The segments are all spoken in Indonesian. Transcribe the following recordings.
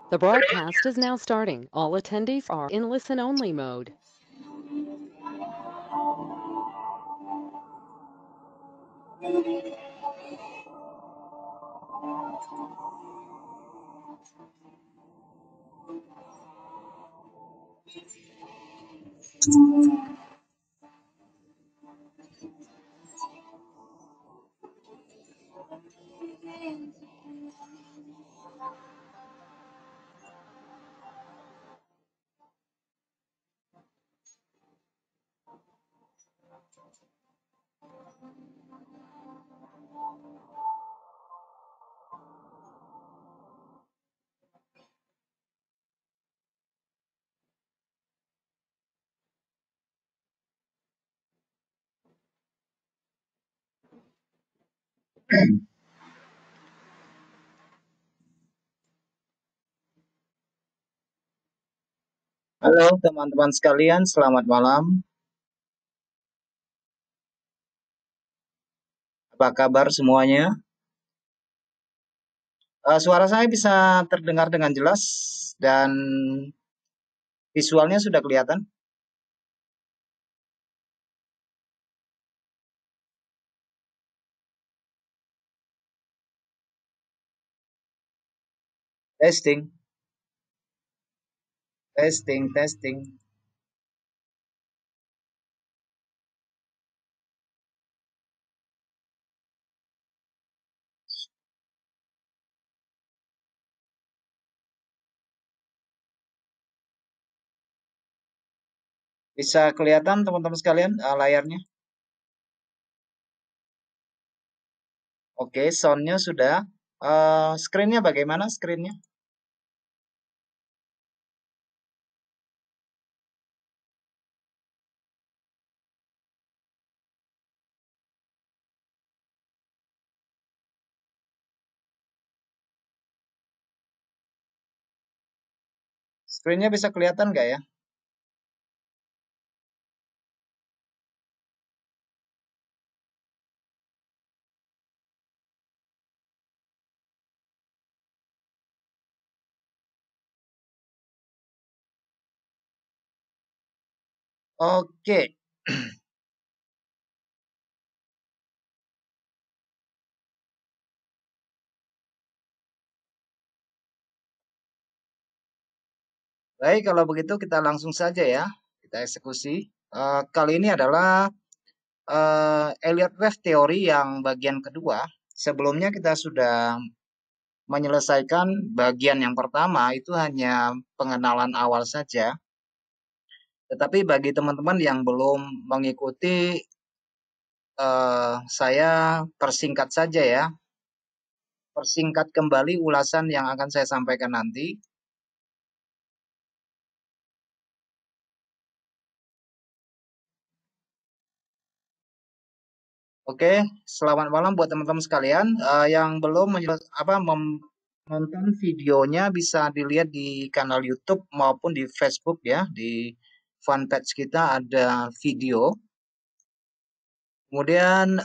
The broadcast is now starting. All attendees are in listen-only mode. Halo teman-teman sekalian, selamat malam. Apa kabar semuanya? Suara saya bisa terdengar dengan jelas dan visualnya sudah kelihatan. Testing, testing, testing. Bisa kelihatan teman-teman sekalian layarnya? Oke, soundnya sudah. Screen-nya bagaimana screen-nya? Screen-nya bisa kelihatan nggak ya? Oke. Baik, kalau begitu kita langsung saja ya. Kita eksekusi. Kali ini adalah Elliott Wave teori yang bagian kedua. Sebelumnya kita sudah menyelesaikan bagian yang pertama, itu hanya pengenalan awal saja. Tetapi bagi teman-teman yang belum mengikuti, saya persingkat saja ya. Persingkat kembali ulasan yang akan saya sampaikan nanti. Oke, selamat malam buat teman-teman sekalian. Yang belum menonton videonya bisa dilihat di kanal YouTube maupun di Facebook ya. Di fanpage kita ada video. Kemudian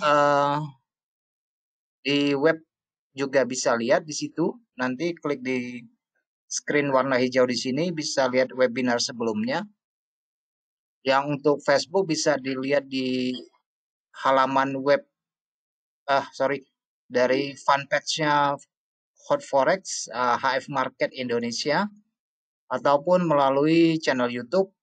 di web juga bisa lihat di situ. Nanti klik di screen warna hijau di sini bisa lihat webinar sebelumnya. Yang untuk Facebook bisa dilihat di halaman web dari fanpage-nya Hot Forex HF Market Indonesia ataupun melalui channel YouTube.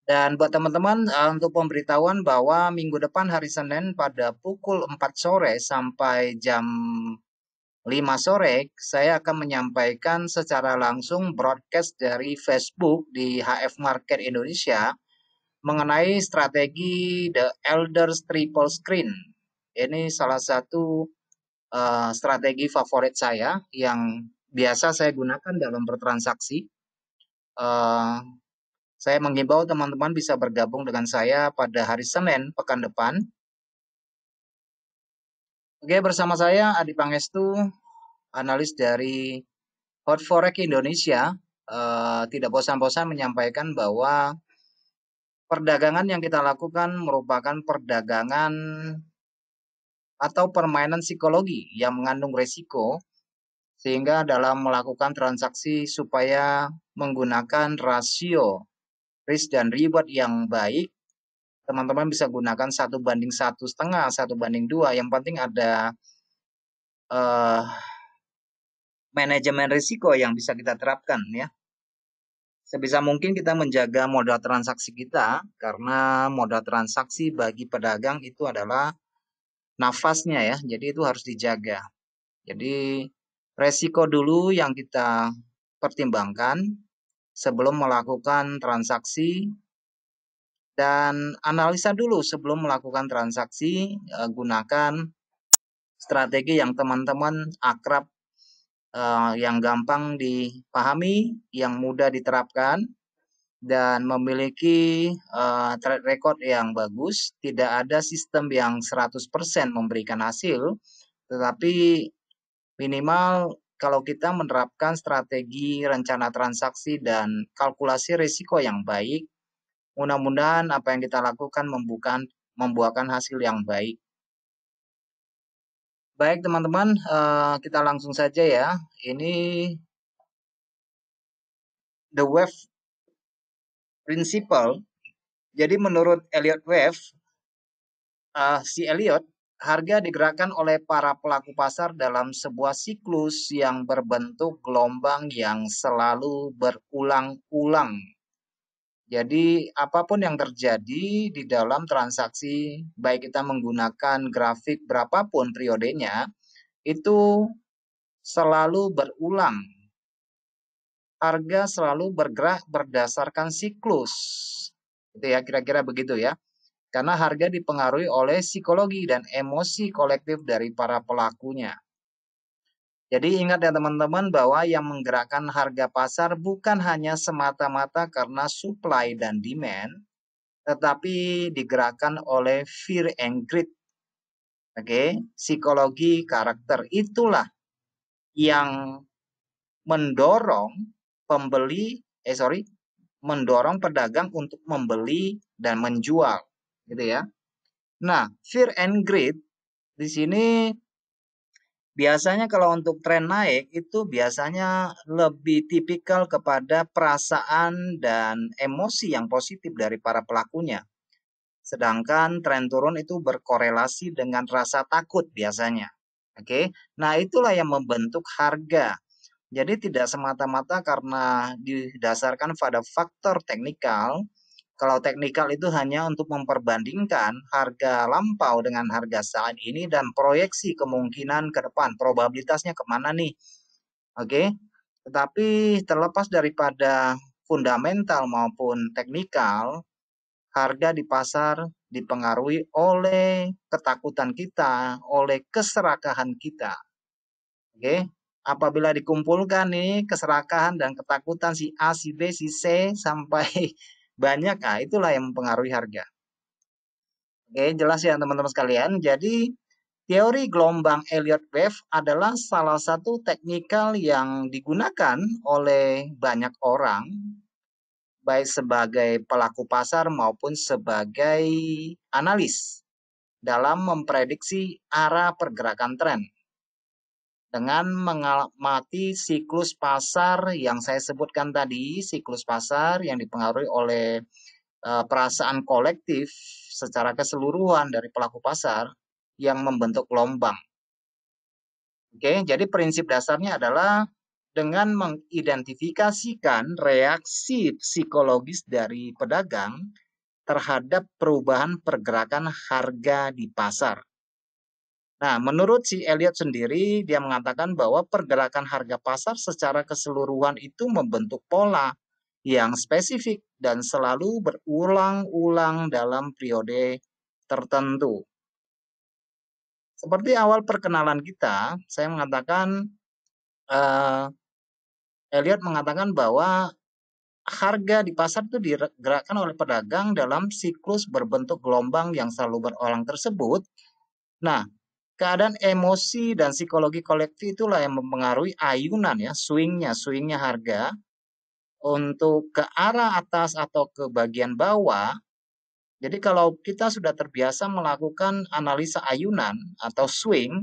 Dan buat teman-teman untuk pemberitahuan bahwa minggu depan hari Senin pada pukul 4 sore sampai jam 5 sore saya akan menyampaikan secara langsung broadcast dari Facebook di HF Market Indonesia mengenai strategi The Elders Triple Screen. Ini salah satu strategi favorit saya yang biasa saya gunakan dalam bertransaksi. Saya menghimbau teman-teman bisa bergabung dengan saya pada hari Senin pekan depan. Oke, bersama saya Adi Pangestu, analis dari Hot Forex Indonesia. Tidak bosan-bosan menyampaikan bahwa perdagangan yang kita lakukan merupakan perdagangan atau permainan psikologi yang mengandung resiko, Sehingga dalam melakukan transaksi supaya menggunakan rasio risk dan reward yang baik, teman-teman bisa gunakan 1:1,5, 1:2. Yang penting ada manajemen risiko yang bisa kita terapkan ya. Sebisa mungkin kita menjaga modal transaksi kita, karena modal transaksi bagi pedagang itu adalah nafasnya ya, jadi itu harus dijaga. Jadi resiko dulu yang kita pertimbangkan sebelum melakukan transaksi, dan analisa dulu sebelum melakukan transaksi. Gunakan strategi yang teman-teman akrab, yang gampang dipahami, yang mudah diterapkan, dan memiliki track record yang bagus. Tidak ada sistem yang 100% memberikan hasil, tetapi minimal kalau kita menerapkan strategi rencana transaksi dan kalkulasi risiko yang baik, mudah-mudahan apa yang kita lakukan membuahkan hasil yang baik. Baik teman-teman, kita langsung saja ya. Ini the wave principle. Jadi menurut Elliott Wave, si Elliott, harga digerakkan oleh para pelaku pasar dalam sebuah siklus yang berbentuk gelombang yang selalu berulang-ulang. Jadi apapun yang terjadi di dalam transaksi, baik kita menggunakan grafik berapapun periodenya, itu selalu berulang. Harga selalu bergerak berdasarkan siklus. Itu ya, kira-kira begitu ya. Karena harga dipengaruhi oleh psikologi dan emosi kolektif dari para pelakunya. Jadi ingat ya teman-teman, bahwa yang menggerakkan harga pasar bukan hanya semata-mata karena supply dan demand, tetapi digerakkan oleh fear and greed. Oke, psikologi karakter itulah yang mendorong mendorong pedagang untuk membeli dan menjual, gitu ya. Nah, fear and greed di sini biasanya kalau untuk tren naik itu biasanya lebih tipikal kepada perasaan dan emosi yang positif dari para pelakunya. Sedangkan tren turun itu berkorelasi dengan rasa takut biasanya. Oke. Nah, itulah yang membentuk harga. Jadi tidak semata-mata karena didasarkan pada faktor teknikal. Kalau teknikal itu hanya untuk memperbandingkan harga lampau dengan harga saat ini dan proyeksi kemungkinan ke depan, probabilitasnya kemana nih. Oke. Tetapi terlepas daripada fundamental maupun teknikal, harga di pasar dipengaruhi oleh ketakutan kita, oleh keserakahan kita. Oke. Apabila dikumpulkan nih keserakahan dan ketakutan si A, si B, si C sampai banyak, itulah yang mempengaruhi harga. Oke, jelas ya teman-teman sekalian. Jadi teori gelombang Elliott Wave adalah salah satu teknikal yang digunakan oleh banyak orang, baik sebagai pelaku pasar maupun sebagai analis, dalam memprediksi arah pergerakan tren. Dengan mengamati siklus pasar yang saya sebutkan tadi, siklus pasar yang dipengaruhi oleh perasaan kolektif secara keseluruhan dari pelaku pasar yang membentuk gelombang. Oke, jadi prinsip dasarnya adalah dengan mengidentifikasikan reaksi psikologis dari pedagang terhadap perubahan pergerakan harga di pasar. Nah, menurut si Elliott sendiri, dia mengatakan bahwa pergerakan harga pasar secara keseluruhan itu membentuk pola yang spesifik dan selalu berulang-ulang dalam periode tertentu. Seperti awal perkenalan kita, saya mengatakan, Elliott mengatakan bahwa harga di pasar itu digerakkan oleh pedagang dalam siklus berbentuk gelombang yang selalu berulang tersebut. Nah, keadaan emosi dan psikologi kolektif itulah yang mempengaruhi ayunan ya, swingnya harga untuk ke arah atas atau ke bagian bawah. Jadi kalau kita sudah terbiasa melakukan analisa ayunan atau swing,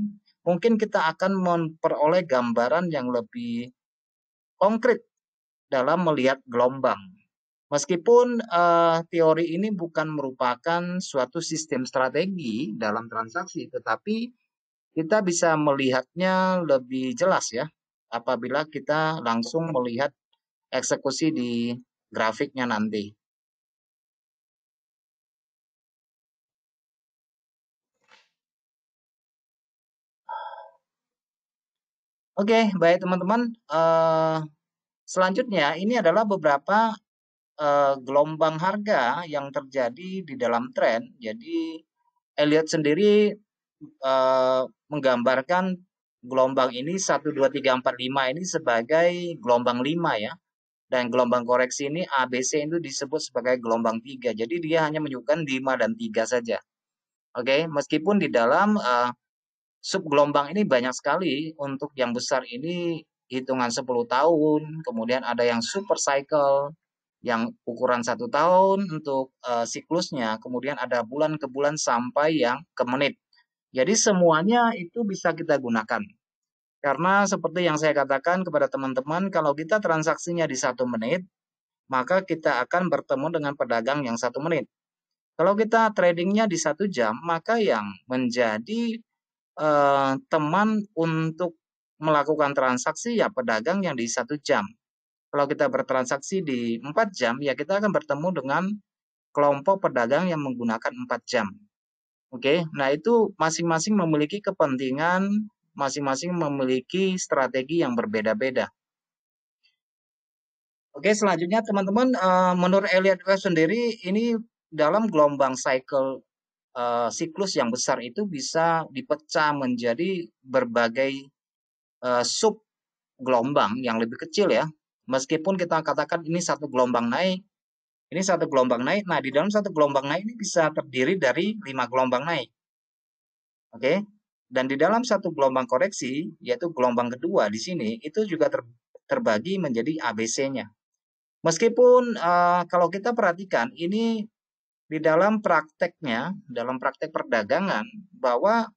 mungkin kita akan memperoleh gambaran yang lebih konkret dalam melihat gelombang. Meskipun teori ini bukan merupakan suatu sistem strategi dalam transaksi, tetapi kita bisa melihatnya lebih jelas ya apabila kita langsung melihat eksekusi di grafiknya nanti. Oke, baik teman-teman. Selanjutnya ini adalah beberapa gelombang harga yang terjadi di dalam tren. Jadi Elliot sendiri menggambarkan gelombang ini 1, 2, 3, 4, 5 ini sebagai gelombang 5 ya. Dan gelombang koreksi ini ABC itu disebut sebagai gelombang 3. Jadi dia hanya menunjukkan 5 dan 3 saja. Oke, meskipun di dalam sub gelombang ini banyak sekali. Untuk yang besar ini hitungan 10 tahun, kemudian ada yang super cycle yang ukuran 1 tahun untuk siklusnya, kemudian ada bulan ke bulan sampai yang ke menit. Jadi semuanya itu bisa kita gunakan. Karena seperti yang saya katakan kepada teman-teman, kalau kita transaksinya di 1 menit, maka kita akan bertemu dengan pedagang yang 1 menit. Kalau kita tradingnya di 1 jam, maka yang menjadi teman untuk melakukan transaksi ya pedagang yang di 1 jam. Kalau kita bertransaksi di 4 jam, ya kita akan bertemu dengan kelompok pedagang yang menggunakan 4 jam. Oke, nah itu masing-masing memiliki kepentingan, masing-masing memiliki strategi yang berbeda-beda. Oke, selanjutnya teman-teman, menurut Elliott Wave sendiri, ini dalam gelombang cycle siklus yang besar itu bisa dipecah menjadi berbagai sub gelombang yang lebih kecil ya. Meskipun kita katakan ini satu gelombang naik, ini satu gelombang naik. Nah, di dalam satu gelombang naik ini bisa terdiri dari 5 gelombang naik. Oke. Dan di dalam satu gelombang koreksi, yaitu gelombang kedua di sini, itu juga terbagi menjadi ABC-nya. Meskipun kalau kita perhatikan, ini di dalam prakteknya, dalam praktek perdagangan, bahwa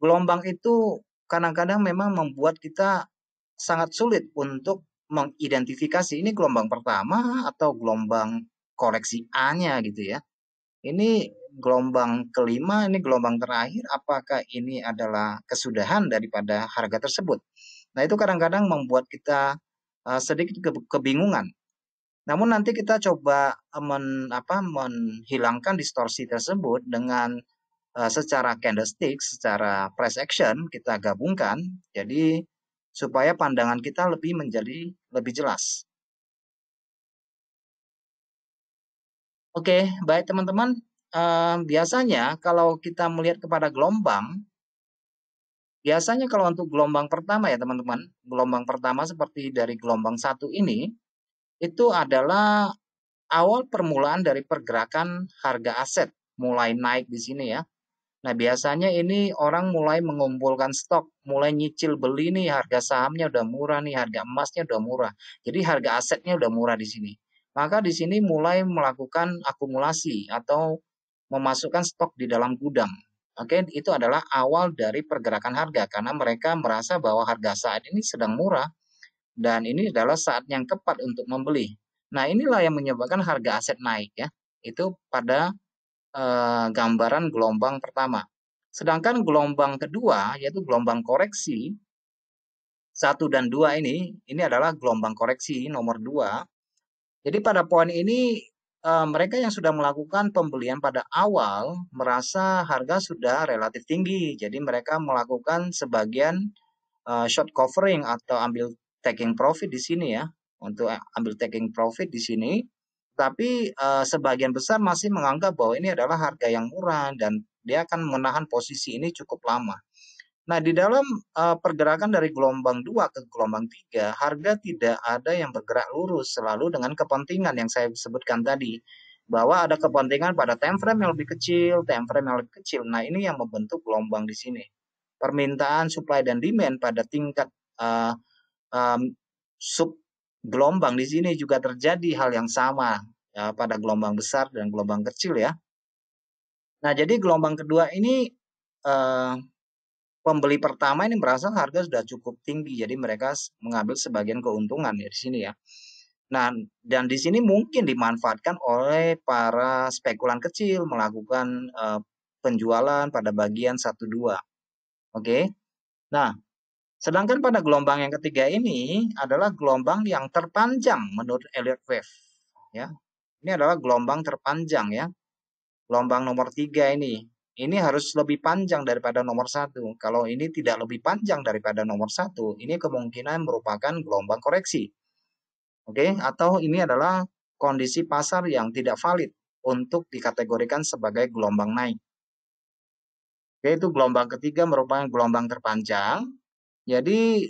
gelombang itu kadang-kadang memang membuat kita sangat sulit untuk mengidentifikasi ini gelombang pertama atau gelombang koreksi A-nya gitu ya. Ini gelombang kelima, ini gelombang terakhir, apakah ini adalah kesudahan daripada harga tersebut? Nah, itu kadang-kadang membuat kita sedikit kebingungan. Namun nanti kita coba menghilangkan distorsi tersebut dengan secara candlestick, secara price action kita gabungkan. Jadi supaya pandangan kita menjadi lebih jelas. Oke, baik teman-teman. Biasanya kalau kita melihat kepada gelombang, biasanya kalau untuk gelombang pertama ya teman-teman, gelombang pertama seperti dari gelombang 1 ini, itu adalah awal permulaan dari pergerakan harga aset mulai naik di sini ya. Nah, biasanya ini orang mulai mengumpulkan stok, mulai nyicil beli nih, harga sahamnya udah murah nih, harga emasnya udah murah. Jadi harga asetnya udah murah di sini. Maka di sini mulai melakukan akumulasi atau memasukkan stok di dalam gudang. Oke, itu adalah awal dari pergerakan harga karena mereka merasa bahwa harga saat ini sedang murah dan ini adalah saat yang tepat untuk membeli. Nah, inilah yang menyebabkan harga aset naik ya. Itu pada gambaran gelombang pertama. Sedangkan gelombang kedua, yaitu gelombang koreksi, 1 dan 2 ini adalah gelombang koreksi nomor 2. Jadi pada poin ini, mereka yang sudah melakukan pembelian pada awal merasa harga sudah relatif tinggi. Jadi mereka melakukan sebagian short covering atau ambil taking profit di sini ya, untuk ambil taking profit di sini. Tapi sebagian besar masih menganggap bahwa ini adalah harga yang murah dan dia akan menahan posisi ini cukup lama. Nah, di dalam pergerakan dari gelombang 2 ke gelombang 3, harga tidak ada yang bergerak lurus, selalu dengan kepentingan yang saya sebutkan tadi. Bahwa ada kepentingan pada time frame yang lebih kecil, time frame yang lebih kecil. Nah, ini yang membentuk gelombang di sini. Permintaan, supply, dan demand pada tingkat sub gelombang di sini juga terjadi hal yang sama ya, pada gelombang besar dan gelombang kecil ya. Nah, jadi gelombang kedua ini pembeli pertama ini merasa harga sudah cukup tinggi, jadi mereka mengambil sebagian keuntungan ya di sini ya. Nah, dan di sini mungkin dimanfaatkan oleh para spekulan kecil melakukan penjualan pada bagian 1-2. Oke. Nah, sedangkan pada gelombang yang ketiga ini adalah gelombang yang terpanjang menurut Elliott Wave. Ya, ini adalah gelombang terpanjang ya. Gelombang nomor 3 ini. Ini harus lebih panjang daripada nomor 1. Kalau ini tidak lebih panjang daripada nomor 1, ini kemungkinan merupakan gelombang koreksi. Oke, atau ini adalah kondisi pasar yang tidak valid untuk dikategorikan sebagai gelombang naik. Oke, itu gelombang ketiga merupakan gelombang terpanjang. Jadi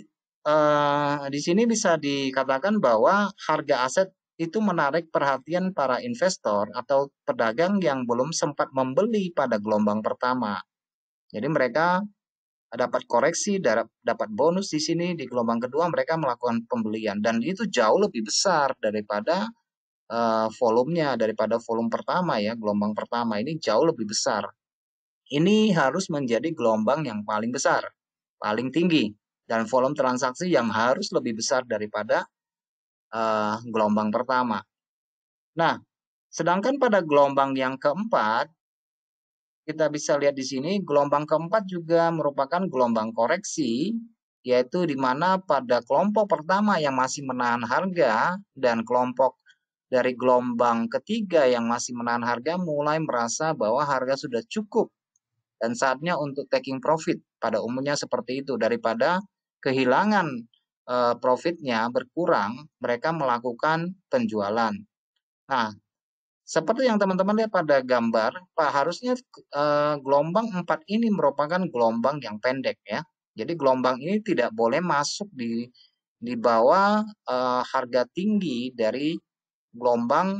di sini bisa dikatakan bahwa harga aset itu menarik perhatian para investor atau pedagang yang belum sempat membeli pada gelombang pertama. Jadi mereka dapat koreksi, dapat bonus di sini di gelombang kedua mereka melakukan pembelian dan itu jauh lebih besar daripada volumenya, daripada volume pertama ya, gelombang pertama ini jauh lebih besar. Ini harus menjadi gelombang yang paling besar, paling tinggi, dan volume transaksi yang harus lebih besar daripada gelombang pertama. Nah, sedangkan pada gelombang yang keempat, kita bisa lihat di sini, gelombang keempat juga merupakan gelombang koreksi, yaitu di mana pada kelompok pertama yang masih menahan harga dan kelompok dari gelombang ketiga yang masih menahan harga mulai merasa bahwa harga sudah cukup dan saatnya untuk taking profit. Pada umumnya seperti itu, daripada kehilangan profitnya berkurang, mereka melakukan penjualan. Nah, seperti yang teman-teman lihat pada gambar, Pak, harusnya gelombang 4 ini merupakan gelombang yang pendek ya. Jadi gelombang ini tidak boleh masuk di bawah harga tinggi dari gelombang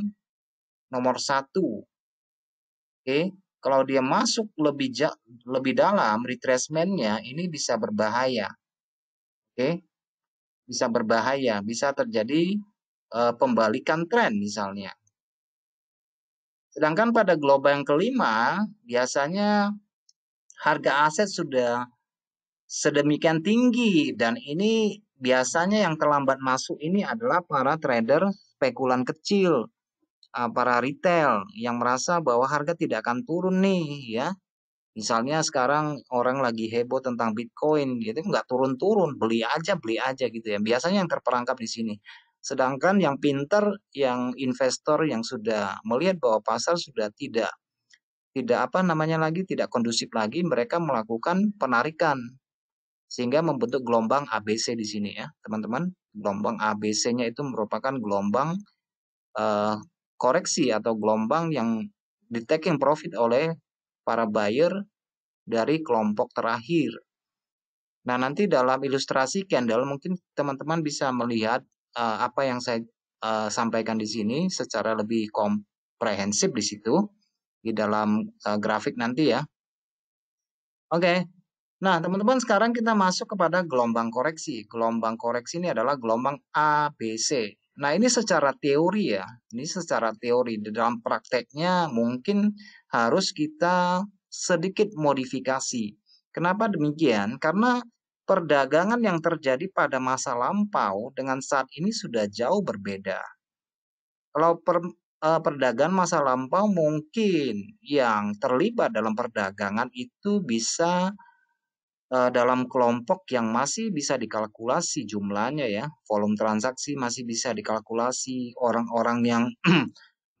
nomor 1. Oke, kalau dia masuk lebih dalam retracement-nya ini bisa berbahaya. Oke, bisa berbahaya, bisa terjadi pembalikan tren misalnya. Sedangkan pada gelombang yang kelima, biasanya harga aset sudah sedemikian tinggi dan ini biasanya yang terlambat masuk ini adalah para trader spekulan kecil, para retail yang merasa bahwa harga tidak akan turun nih ya. Misalnya sekarang orang lagi heboh tentang Bitcoin, gitu nggak turun-turun, beli aja gitu ya. Biasanya yang terperangkap di sini. Sedangkan yang pinter, yang investor yang sudah melihat bahwa pasar sudah tidak apa namanya lagi, tidak kondusif lagi, mereka melakukan penarikan sehingga membentuk gelombang ABC di sini ya, teman-teman. Gelombang ABC-nya itu merupakan gelombang koreksi atau gelombang yang di taking profit oleh para buyer dari kelompok terakhir. Nah, nanti dalam ilustrasi candle mungkin teman-teman bisa melihat apa yang saya sampaikan di sini secara lebih komprehensif di situ di dalam grafik nanti ya. Oke. Nah, teman-teman sekarang kita masuk kepada gelombang koreksi. Gelombang koreksi ini adalah gelombang ABC. Nah, ini secara teori ya. Ini secara teori. Di dalam prakteknya mungkin harus kita sedikit modifikasi. Kenapa demikian? Karena perdagangan yang terjadi pada masa lampau dengan saat ini sudah jauh berbeda. Kalau perdagangan masa lampau mungkin yang terlibat dalam perdagangan itu bisa dalam kelompok yang masih bisa dikalkulasi jumlahnya ya, volume transaksi masih bisa dikalkulasi, orang-orang yang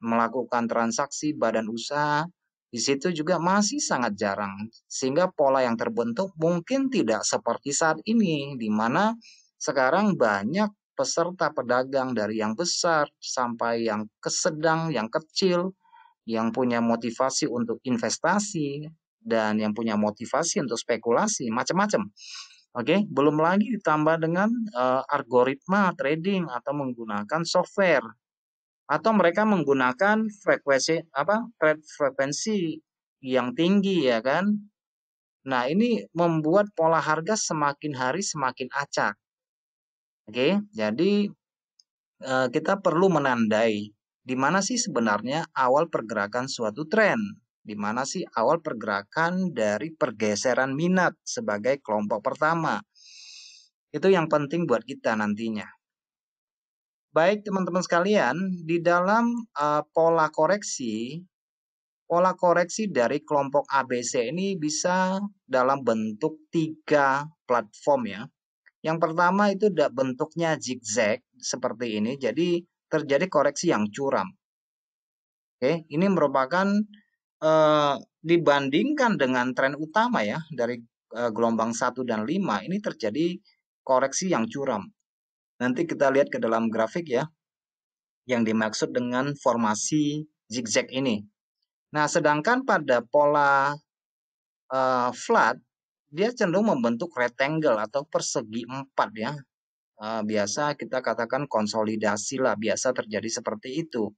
melakukan transaksi badan usaha di situ juga masih sangat jarang, sehingga pola yang terbentuk mungkin tidak seperti saat ini, di mana sekarang banyak peserta pedagang dari yang besar sampai yang sedang, yang kecil, yang punya motivasi untuk investasi dan yang punya motivasi untuk spekulasi macam-macam. Oke, belum lagi ditambah dengan algoritma trading atau menggunakan software atau mereka menggunakan frekuensi yang tinggi ya kan. Nah, ini membuat pola harga semakin hari semakin acak. Oke, jadi kita perlu menandai di mana sih sebenarnya awal pergerakan suatu tren. Di mana sih awal pergerakan dari pergeseran minat sebagai kelompok pertama. Itu yang penting buat kita nantinya. Baik teman-teman sekalian, di dalam pola koreksi dari kelompok ABC ini bisa dalam bentuk 3 platform ya. Yang pertama itu bentuknya zigzag seperti ini, jadi terjadi koreksi yang curam. Oke, ini merupakan dibandingkan dengan tren utama ya dari gelombang 1 dan 5 ini terjadi koreksi yang curam. Nanti kita lihat ke dalam grafik ya, yang dimaksud dengan formasi zigzag ini. Nah, sedangkan pada pola flat, dia cenderung membentuk rectangle atau persegi 4 ya. Biasa kita katakan konsolidasi lah, biasa terjadi seperti itu.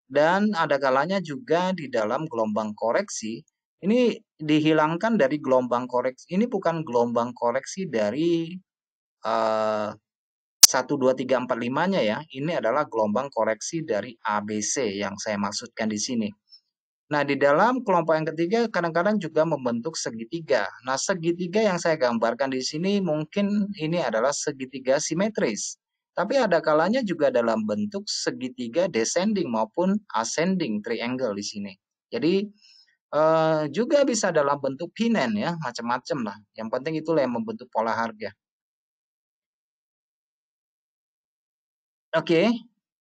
Dan ada kalanya juga di dalam gelombang koreksi, ini dihilangkan dari gelombang koreksi. Ini bukan gelombang koreksi dari 1, 2, 3, 4, 5-nya ya. Ini adalah gelombang koreksi dari ABC yang saya maksudkan di sini. Nah, di dalam kelompok yang ketiga kadang-kadang juga membentuk segitiga. Nah, segitiga yang saya gambarkan di sini mungkin ini adalah segitiga simetris. Tapi ada kalanya juga dalam bentuk segitiga descending maupun ascending triangle di sini. Jadi juga bisa dalam bentuk pinen ya, macam-macam lah. Yang penting itulah yang membentuk pola harga. Oke,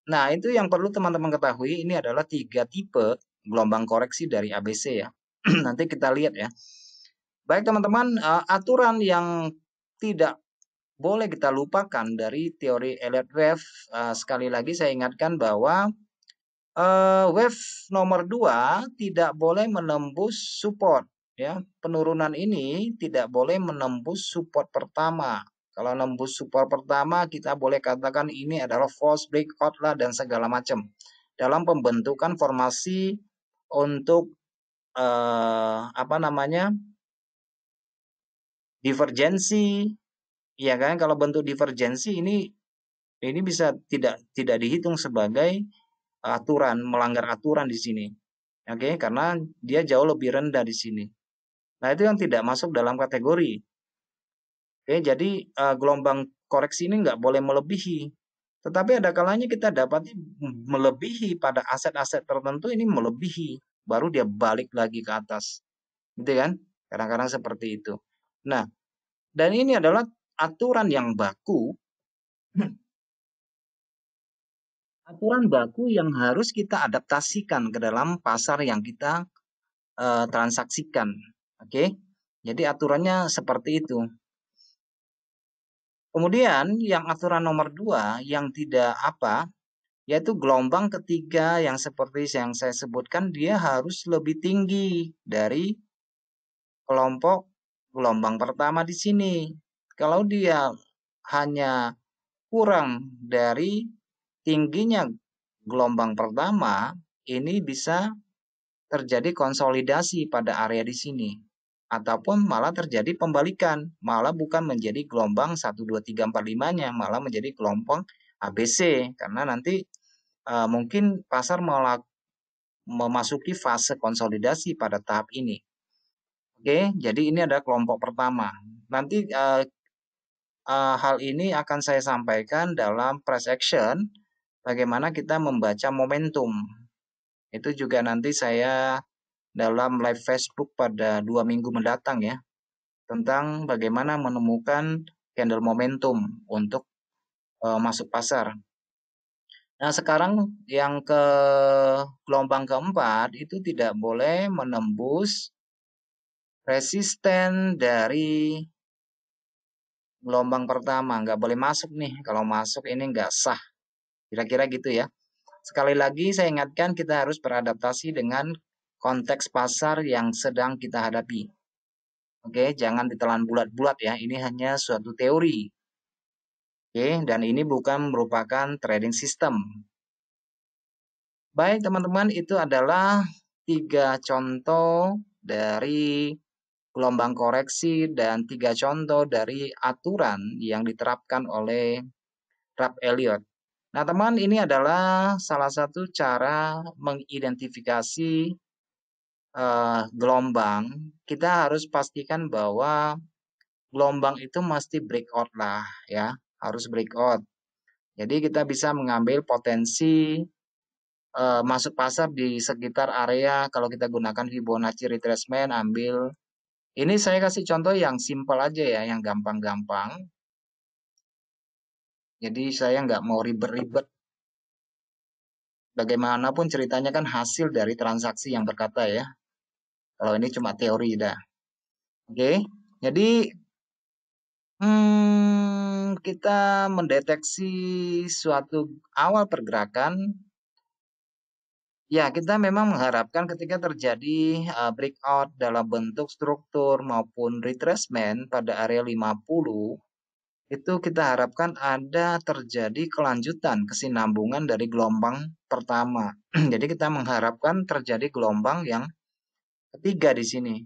nah itu yang perlu teman-teman ketahui, ini adalah 3 tipe gelombang koreksi dari ABC ya. Nanti kita lihat ya. Baik teman-teman, aturan yang tidak boleh kita lupakan dari teori Elliott wave, sekali lagi saya ingatkan bahwa wave nomor 2 tidak boleh menembus support ya. Penurunan ini tidak boleh menembus support pertama. Kalau nembus support pertama kita boleh katakan ini adalah false breakout lah dan segala macam. Dalam pembentukan formasi untuk apa namanya? Divergensi, ya kan? Kalau bentuk divergensi ini bisa tidak dihitung sebagai aturan, melanggar aturan di sini. Oke, karena dia jauh lebih rendah di sini. Nah, itu yang tidak masuk dalam kategori. Oke, jadi gelombang koreksi ini nggak boleh melebihi. Tetapi ada kalanya kita dapat melebihi pada aset-aset tertentu, ini melebihi, baru dia balik lagi ke atas. Gitu kan? Kadang-kadang seperti itu. Nah, dan ini adalah aturan yang baku, aturan baku yang harus kita adaptasikan ke dalam pasar yang kita transaksikan. Oke, jadi aturannya seperti itu. Kemudian yang aturan nomor 2 yang tidak apa, yaitu gelombang ketiga yang seperti yang saya sebutkan, dia harus lebih tinggi dari kelompok gelombang pertama di sini. Kalau dia hanya kurang dari tingginya gelombang pertama, ini bisa terjadi konsolidasi pada area di sini. Ataupun malah terjadi pembalikan, malah bukan menjadi gelombang 1, 2, 3, 4, 5-nya, malah menjadi gelombang ABC. Karena nanti mungkin pasar memasuki fase konsolidasi pada tahap ini. Oke, jadi ini adalah kelompok pertama. Nanti hal ini akan saya sampaikan dalam price action, bagaimana kita membaca momentum. Itu juga nanti saya dalam live Facebook pada 2 minggu mendatang ya, tentang bagaimana menemukan candle momentum untuk masuk pasar. Nah, sekarang yang ke gelombang keempat itu tidak boleh menembus resisten dari gelombang pertama, nggak boleh masuk nih. Kalau masuk ini nggak sah. Kira-kira gitu ya. Sekali lagi saya ingatkan kita harus beradaptasi dengan konteks pasar yang sedang kita hadapi. Oke, jangan ditelan bulat-bulat ya. Ini hanya suatu teori. Oke, dan ini bukan merupakan trading system. Baik teman-teman, itu adalah 3 contoh dari gelombang koreksi dan 3 contoh dari aturan yang diterapkan oleh Ralph Elliott. Nah teman, ini adalah salah satu cara mengidentifikasi gelombang, kita harus pastikan bahwa gelombang itu mesti breakout lah ya, harus breakout. Jadi kita bisa mengambil potensi masuk pasar di sekitar area kalau kita gunakan Fibonacci retracement, ambil. Ini saya kasih contoh yang simpel aja ya, yang gampang-gampang. Jadi saya nggak mau ribet-ribet. Bagaimanapun ceritanya kan hasil dari transaksi yang berkata ya. Kalau ini cuma teori dah. Oke, jadi kita mendeteksi suatu awal pergerakan. Ya, kita memang mengharapkan ketika terjadi breakout dalam bentuk struktur maupun retracement pada area 50, itu kita harapkan ada terjadi kelanjutan kesinambungan dari gelombang pertama. Jadi kita mengharapkan terjadi gelombang yang ketiga di sini.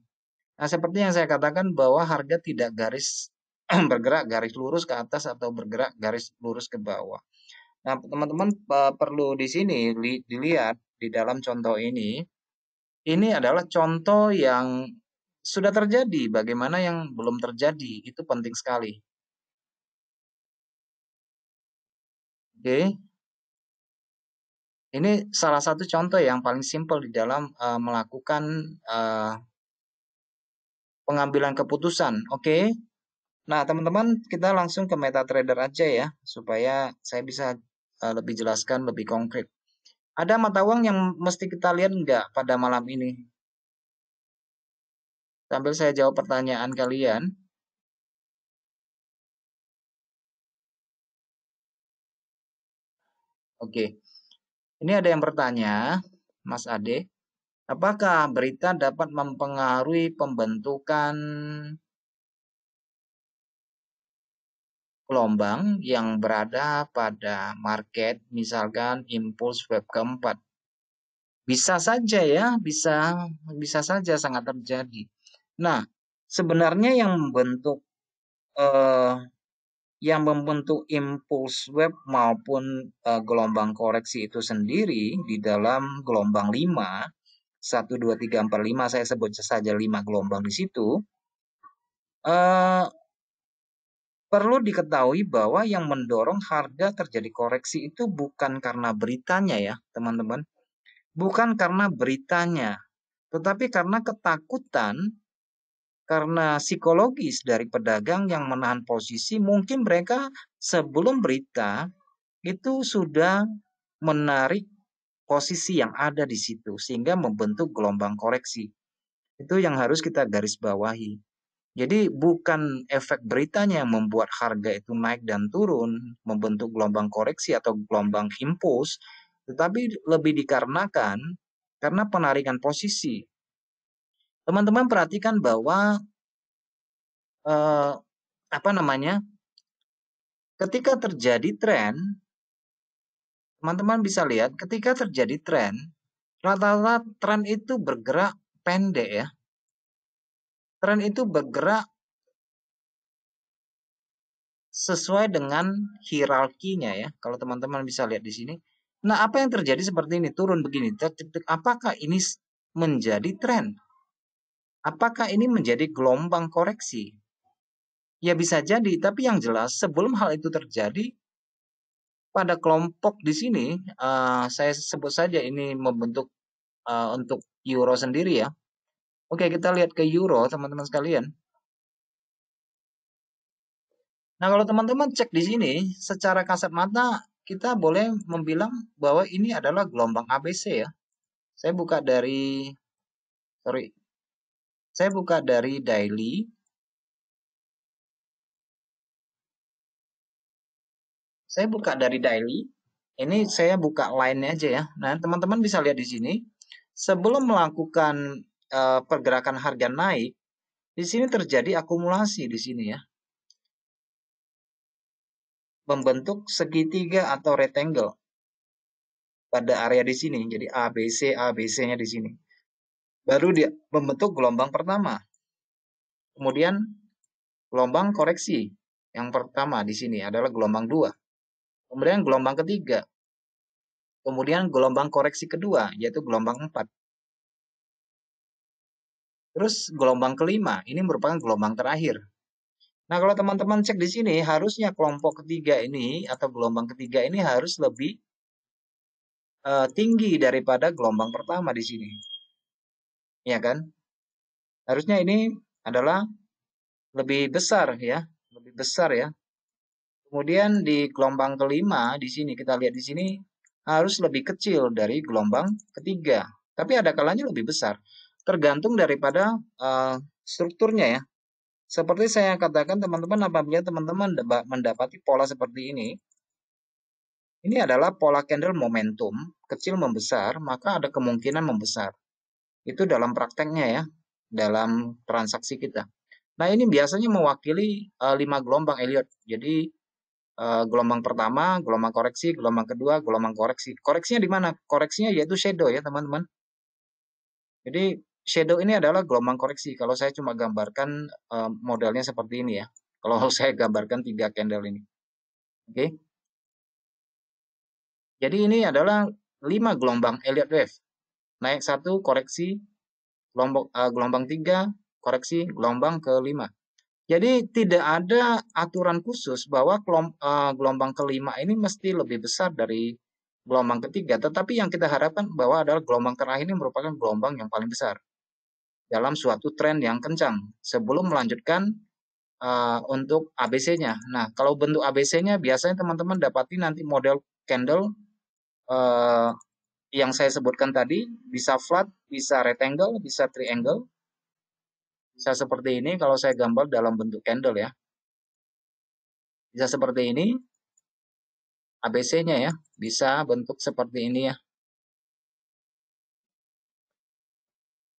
Nah, seperti yang saya katakan bahwa harga tidak garis bergerak garis lurus ke atas atau bergerak garis lurus ke bawah. Nah, teman-teman perlu di sini dilihat di dalam contoh ini adalah contoh yang sudah terjadi, bagaimana yang belum terjadi, itu penting sekali. Oke, ini salah satu contoh yang paling simpel di dalam melakukan pengambilan keputusan. Oke, nah teman-teman kita langsung ke MetaTrader aja ya, supaya saya bisa lebih jelaskan lebih konkret. Ada mata uang yang mesti kita lihat nggak pada malam ini? Sambil saya jawab pertanyaan kalian. Oke, ini ada yang bertanya, Mas Ade, apakah berita dapat mempengaruhi pembentukan gelombang yang berada pada market, misalkan impuls web keempat? Bisa saja ya, bisa saja sangat terjadi. Nah, sebenarnya eh, yang membentuk impuls web maupun gelombang koreksi itu sendiri di dalam gelombang 5, 1, 2, 3, 4, 5, saya sebut saja 5 gelombang di situ, eh, perlu diketahui bahwa yang mendorong harga terjadi koreksi itu bukan karena beritanya ya, teman-teman. Bukan karena beritanya, tetapi karena ketakutan, karena psikologis dari pedagang yang menahan posisi, mungkin mereka sebelum berita itu sudah menarik posisi yang ada di situ sehingga membentuk gelombang koreksi. Itu yang harus kita garis bawahi. Jadi bukan efek beritanya yang membuat harga itu naik dan turun, membentuk gelombang koreksi atau gelombang impuls, tetapi lebih dikarenakan karena penarikan posisi. Teman-teman perhatikan bahwa eh, apa namanya? Ketika terjadi tren, teman-teman bisa lihat ketika terjadi tren, rata-rata tren itu bergerak pendek ya. Tren itu bergerak sesuai dengan hierarkinya ya. Kalau teman-teman bisa lihat di sini. Nah, apa yang terjadi seperti ini? Turun begini. Apakah ini menjadi tren? Apakah ini menjadi gelombang koreksi? Ya bisa jadi, tapi yang jelas sebelum hal itu terjadi, pada kelompok di sini, saya sebut saja ini membentuk untuk euro sendiri ya. Oke, kita lihat ke euro, teman-teman sekalian. Nah, kalau teman-teman cek di sini, secara kasat mata kita boleh membilang bahwa ini adalah gelombang ABC ya. Saya buka dari, sorry, saya buka dari daily. Saya buka dari daily. Ini saya buka line-nya aja ya. Nah, teman-teman bisa lihat di sini. Sebelum melakukan pergerakan harga naik, di sini terjadi akumulasi di sini ya. Membentuk segitiga atau rectangle pada area di sini. Jadi ABC-nya di sini. Baru dia membentuk gelombang pertama. Kemudian gelombang koreksi. Yang pertama di sini adalah gelombang 2. Kemudian gelombang ketiga. Kemudian gelombang koreksi kedua, yaitu gelombang 4. Terus gelombang kelima, ini merupakan gelombang terakhir. Nah, kalau teman-teman cek di sini, harusnya kelompok ketiga ini atau gelombang ketiga ini harus lebih tinggi daripada gelombang pertama di sini. Ya kan? Harusnya ini adalah lebih besar ya, lebih besar ya. Kemudian di gelombang kelima di sini kita lihat di sini harus lebih kecil dari gelombang ketiga. Tapi ada kalanya lebih besar. Tergantung daripada strukturnya ya. Seperti saya katakan teman-teman, apabila teman-teman mendapati pola seperti ini adalah pola candle momentum, kecil membesar, maka ada kemungkinan membesar. Itu dalam prakteknya ya, dalam transaksi kita. Nah, ini biasanya mewakili 5 gelombang Elliott. Jadi gelombang pertama, gelombang koreksi, gelombang kedua, gelombang koreksi. Koreksinya di mana? Koreksinya yaitu shadow ya, teman-teman. Jadi shadow ini adalah gelombang koreksi. Kalau saya cuma gambarkan modelnya seperti ini ya. Kalau saya gambarkan 3 candle ini. Oke. Jadi ini adalah 5 gelombang Elliott wave. Naik 1, koreksi, gelombang 3, koreksi, gelombang kelima. Jadi tidak ada aturan khusus bahwa gelombang kelima ini mesti lebih besar dari gelombang ketiga. Tetapi yang kita harapkan bahwa adalah gelombang terakhir ini merupakan gelombang yang paling besar dalam suatu tren yang kencang sebelum melanjutkan untuk ABC-nya. Nah, kalau bentuk ABC-nya biasanya teman-teman dapati nanti model candle uh, yang saya sebutkan tadi bisa flat, bisa rectangle, bisa triangle, bisa seperti ini kalau saya gambar dalam bentuk candle ya. Bisa seperti ini ABC-nya ya, bisa bentuk seperti ini ya.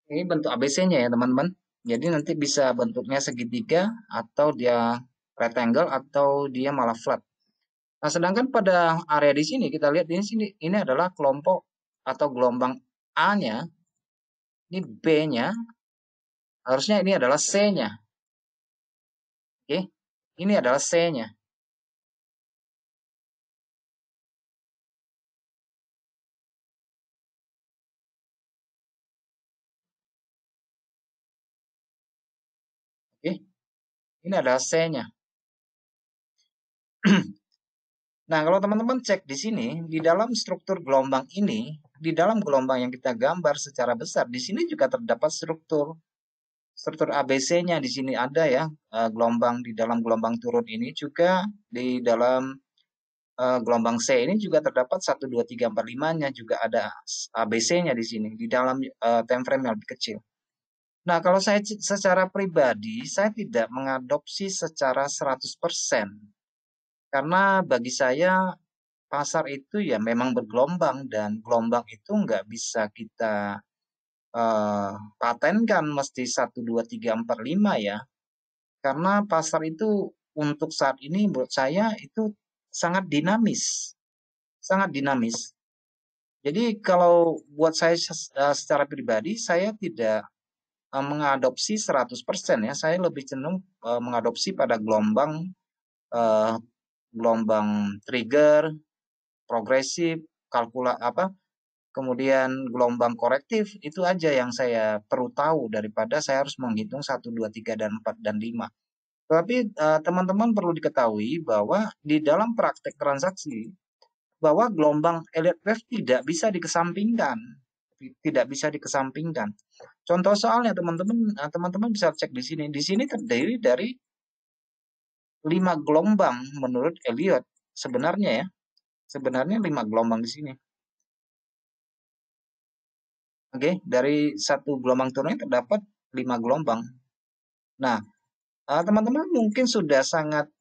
Ini bentuk ABC-nya ya teman-teman. Jadi nanti bisa bentuknya segitiga atau dia rectangle atau dia malah flat. Nah, sedangkan pada area di sini kita lihat di sini ini adalah kelompok atau gelombang A-nya, ini B-nya, harusnya ini adalah C-nya. Oke. Ini adalah C-nya. Oke. Ini adalah C-nya. Nah, kalau teman-teman cek di sini, di dalam struktur gelombang ini, di dalam gelombang yang kita gambar secara besar, di sini juga terdapat struktur ABC-nya di sini ada ya, gelombang di dalam gelombang turun ini juga di dalam gelombang C ini juga terdapat 1 2 3 4 5-nya juga ada ABC-nya di sini di dalam time frame yang lebih kecil. Nah, kalau saya secara pribadi, saya tidak mengadopsi secara 100%. Karena bagi saya pasar itu ya memang bergelombang dan gelombang itu nggak bisa kita patenkan mesti 1 2 3 4 5 ya. Karena pasar itu untuk saat ini menurut saya itu sangat dinamis. Sangat dinamis. Jadi kalau buat saya secara pribadi, saya tidak mengadopsi 100% ya. Saya lebih cenderung mengadopsi pada eh, gelombang trigger, progresif, kemudian gelombang korektif, itu aja yang saya perlu tahu daripada saya harus menghitung 1, 2, 3, dan 4, dan 5. Tapi teman-teman perlu diketahui bahwa di dalam praktek transaksi, bahwa gelombang Elliott wave tidak bisa dikesampingkan. Tidak bisa dikesampingkan. Contoh soalnya teman-teman bisa cek di sini. Di sini terdiri dari 5 gelombang menurut Elliott. Sebenarnya ya. Sebenarnya 5 gelombang di sini. Oke, dari satu gelombang turunnya terdapat 5 gelombang. Nah, teman-teman mungkin sudah sangat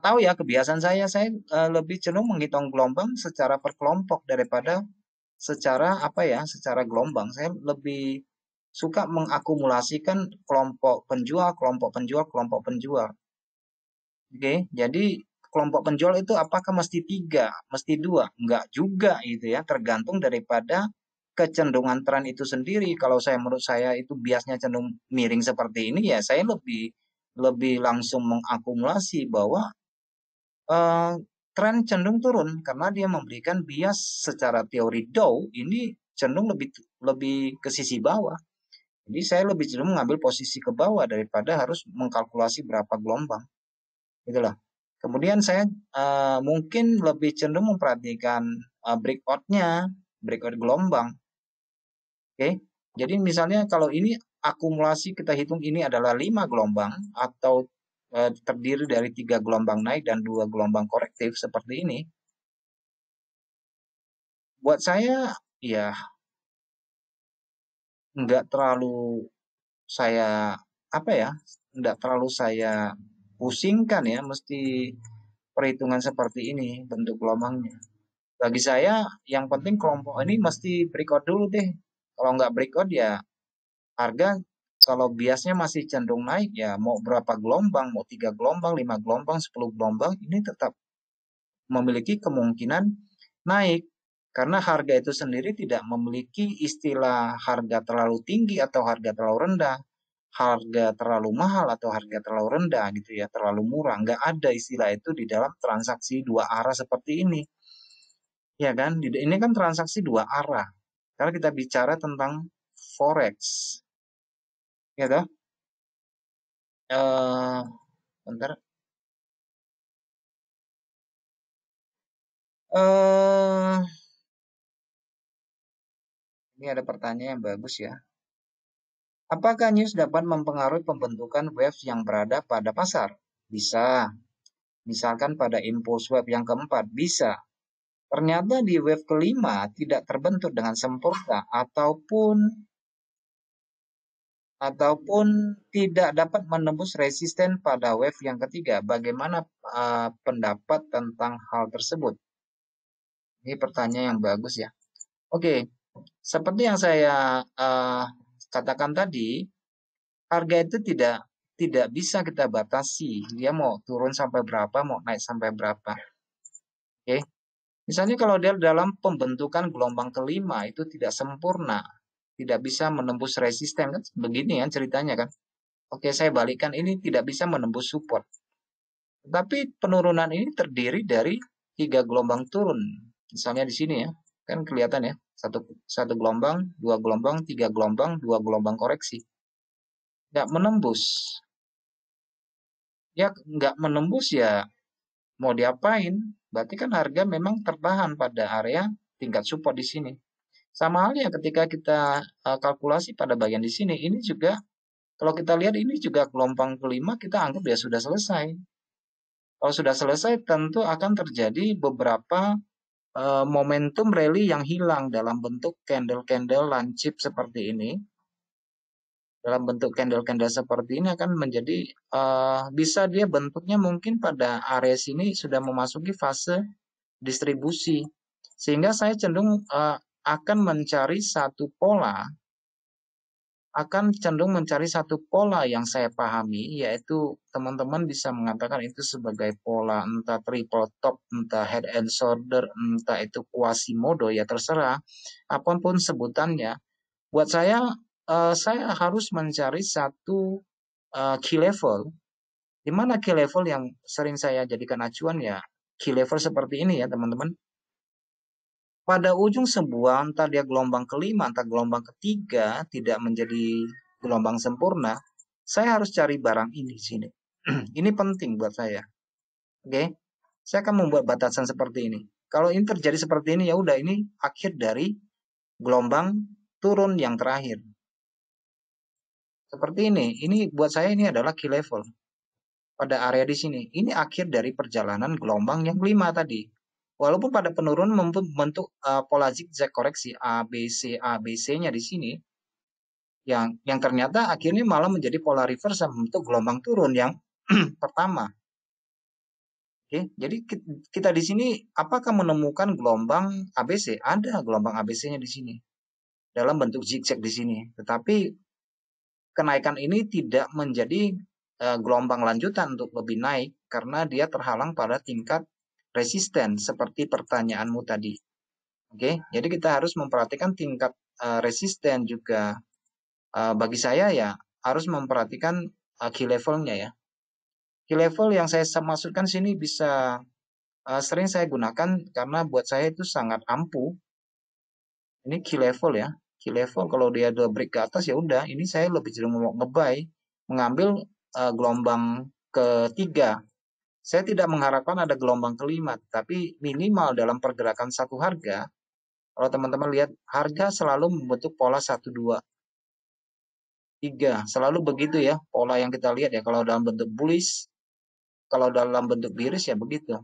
tahu ya kebiasaan saya lebih cenderung menghitung gelombang secara per kelompok daripada secara gelombang. Saya lebih suka mengakumulasikan kelompok penjual, kelompok penjual, kelompok penjual. Oke, jadi kelompok penjual itu apakah mesti 3, mesti 2? Enggak juga gitu ya, tergantung daripada kecenderungan tren itu sendiri. Kalau menurut saya itu biasnya cenderung miring seperti ini ya, saya lebih lebih langsung mengakumulasi bahwa eh, tren cenderung turun karena dia memberikan bias secara teori Dow ini cenderung lebih lebih ke sisi bawah. Jadi saya lebih cenderung mengambil posisi ke bawah daripada harus mengkalkulasi berapa gelombang, gitu loh. Kemudian saya mungkin lebih cenderung memperhatikan breakout-nya, breakout gelombang. Oke. Jadi misalnya kalau ini akumulasi kita hitung ini adalah 5 gelombang atau terdiri dari 3 gelombang naik dan 2 gelombang korektif seperti ini. Buat saya ya nggak terlalu saya apa ya, nggak terlalu saya pusingkan ya mesti perhitungan seperti ini bentuk gelombangnya. Bagi saya yang penting kelompok ini mesti breakout dulu deh. Kalau nggak breakout ya harga kalau biasnya masih cenderung naik ya mau berapa gelombang, mau 3 gelombang, 5 gelombang, 10 gelombang ini tetap memiliki kemungkinan naik. Karena harga itu sendiri tidak memiliki istilah harga terlalu tinggi atau harga terlalu rendah, harga terlalu mahal atau harga terlalu rendah gitu ya, terlalu murah. Nggak ada istilah itu di dalam transaksi dua arah seperti ini. Ya kan? Ini kan transaksi dua arah. Karena kita bicara tentang forex. Ya toh? Bentar. Eh, ini ada pertanyaan yang bagus ya. Apakah news dapat mempengaruhi pembentukan waves yang berada pada pasar? Bisa. Misalkan pada impulse wave yang keempat, bisa. Ternyata di wave kelima tidak terbentuk dengan sempurna ataupun tidak dapat menembus resisten pada wave yang ketiga. Bagaimana pendapat tentang hal tersebut? Ini pertanyaan yang bagus ya. Oke, seperti yang saya katakan tadi, harga itu tidak bisa kita batasi. Dia mau turun sampai berapa, mau naik sampai berapa. Oke. Misalnya kalau dia dalam pembentukan gelombang kelima itu tidak sempurna, tidak bisa menembus resisten kan begini ya ceritanya kan. Oke, saya balikkan ini tidak bisa menembus support. Tapi penurunan ini terdiri dari 3 gelombang turun. Misalnya di sini ya, kan kelihatan ya, satu gelombang, 2 gelombang, 3 gelombang, 2 gelombang koreksi. Nggak menembus. Ya nggak menembus ya mau diapain? Berarti kan harga memang tertahan pada area tingkat support di sini. Sama halnya ketika kita kalkulasi pada bagian di sini, ini juga kalau kita lihat ini juga gelombang kelima kita anggap ya sudah selesai. Kalau sudah selesai tentu akan terjadi beberapa momentum rally yang hilang dalam bentuk candle-candle lancip seperti ini. Dalam bentuk candle-candle seperti ini akan menjadi bisa dia bentuknya mungkin pada area sini sudah memasuki fase distribusi. Sehingga saya cenderung akan mencari satu pola yang saya pahami, yaitu teman-teman bisa mengatakan itu sebagai pola entah triple top, entah head and shoulder, entah itu quasimodo, ya terserah, apapun sebutannya. Buat saya harus mencari satu key level, di mana key level yang sering saya jadikan acuan ya, key level seperti ini ya teman-teman. Pada ujung sebuah, entah dia gelombang kelima, entah gelombang ketiga, tidak menjadi gelombang sempurna, saya harus cari barang ini di sini. Ini penting buat saya. Oke, saya akan membuat batasan seperti ini. Kalau ini terjadi seperti ini, ya udah ini akhir dari gelombang turun yang terakhir. Seperti ini buat saya ini adalah key level pada area di sini. Ini akhir dari perjalanan gelombang yang kelima tadi. Walaupun pada penurunan membentuk pola zigzag koreksi A B C-nya di sini, yang ternyata akhirnya malah menjadi pola reverse membentuk gelombang turun yang pertama. Oke, jadi kita di sini apakah menemukan gelombang ABC? Ada gelombang ABC-nya di sini dalam bentuk zigzag di sini. Tetapi kenaikan ini tidak menjadi gelombang lanjutan untuk lebih naik karena dia terhalang pada tingkat resisten seperti pertanyaanmu tadi. Oke, jadi kita harus memperhatikan tingkat resisten juga. Bagi saya ya harus memperhatikan key levelnya ya. Key level yang saya maksudkan sini bisa sering saya gunakan karena buat saya itu sangat ampuh. Ini key level ya. key level. Kalau dia 2 break ke atas ya udah, ini saya lebih cenderung mau nge-buy, mengambil gelombang ketiga. Saya tidak mengharapkan ada gelombang kelima, tapi minimal dalam pergerakan satu harga, kalau teman-teman lihat harga selalu membentuk pola 1 2 3, selalu begitu ya pola yang kita lihat ya. Kalau dalam bentuk bullish, kalau dalam bentuk bearish ya begitu.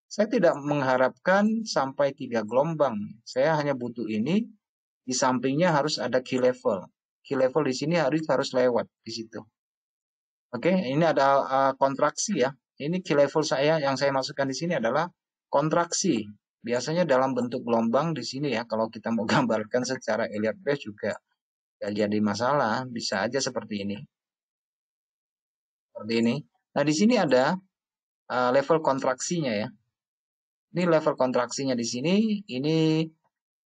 Saya tidak mengharapkan sampai 3 gelombang. Saya hanya butuh ini, di sampingnya harus ada key level. Key level di sini harus lewat di situ. Oke, ini ada kontraksi ya. Ini key level saya yang saya masukkan di sini adalah kontraksi. Biasanya dalam bentuk gelombang di sini ya. Kalau kita mau gambarkan secara Elliott Wave juga gak jadi masalah, bisa aja seperti ini. Seperti ini. Nah, di sini ada level kontraksinya ya. Ini level kontraksinya di sini, ini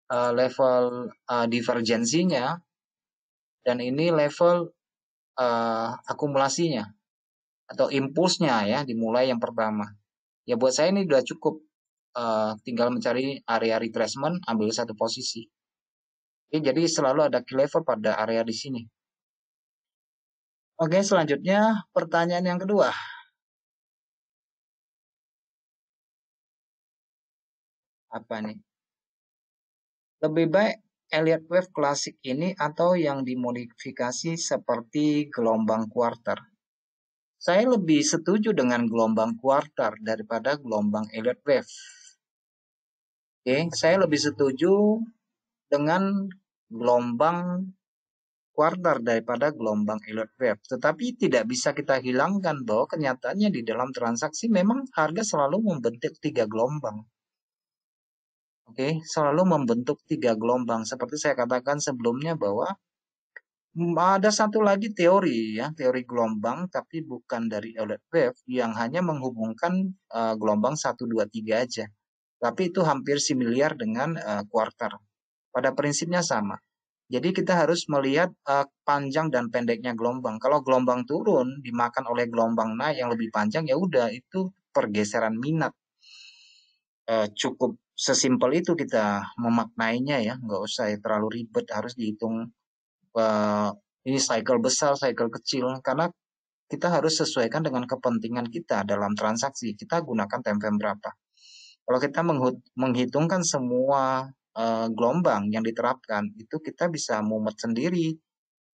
level divergensinya, dan ini level akumulasinya atau impulsnya ya, dimulai yang pertama. Ya buat saya ini udah cukup, tinggal mencari area retracement, ambil satu posisi. Oke, jadi selalu ada key level pada area di sini. Oke, selanjutnya pertanyaan yang kedua. Apa nih? Lebih baik Elliott Wave klasik ini atau yang dimodifikasi seperti gelombang kuarter? Saya lebih setuju dengan gelombang kuarter daripada gelombang Elliott Wave. Oke, saya lebih setuju dengan gelombang kuarter daripada gelombang Elliott Wave. Tetapi tidak bisa kita hilangkan bahwa kenyataannya di dalam transaksi memang harga selalu membentuk 3 gelombang. Oke, selalu membentuk 3 gelombang. Seperti saya katakan sebelumnya bahwa ada satu lagi teori ya, teori gelombang tapi bukan dari Elliott Wave yang hanya menghubungkan gelombang 1 2 3 aja. Tapi itu hampir similar dengan kuarter. Pada prinsipnya sama. Jadi kita harus melihat panjang dan pendeknya gelombang. Kalau gelombang turun dimakan oleh gelombang naik yang lebih panjang, ya udah itu pergeseran minat. Cukup sesimpel itu kita memaknainya ya, nggak usah terlalu ribet harus dihitung ini cycle besar, cycle kecil, karena kita harus sesuaikan dengan kepentingan kita dalam transaksi. Kita gunakan time frame berapa. Kalau kita menghitungkan semua gelombang yang diterapkan, itu kita bisa mumet sendiri.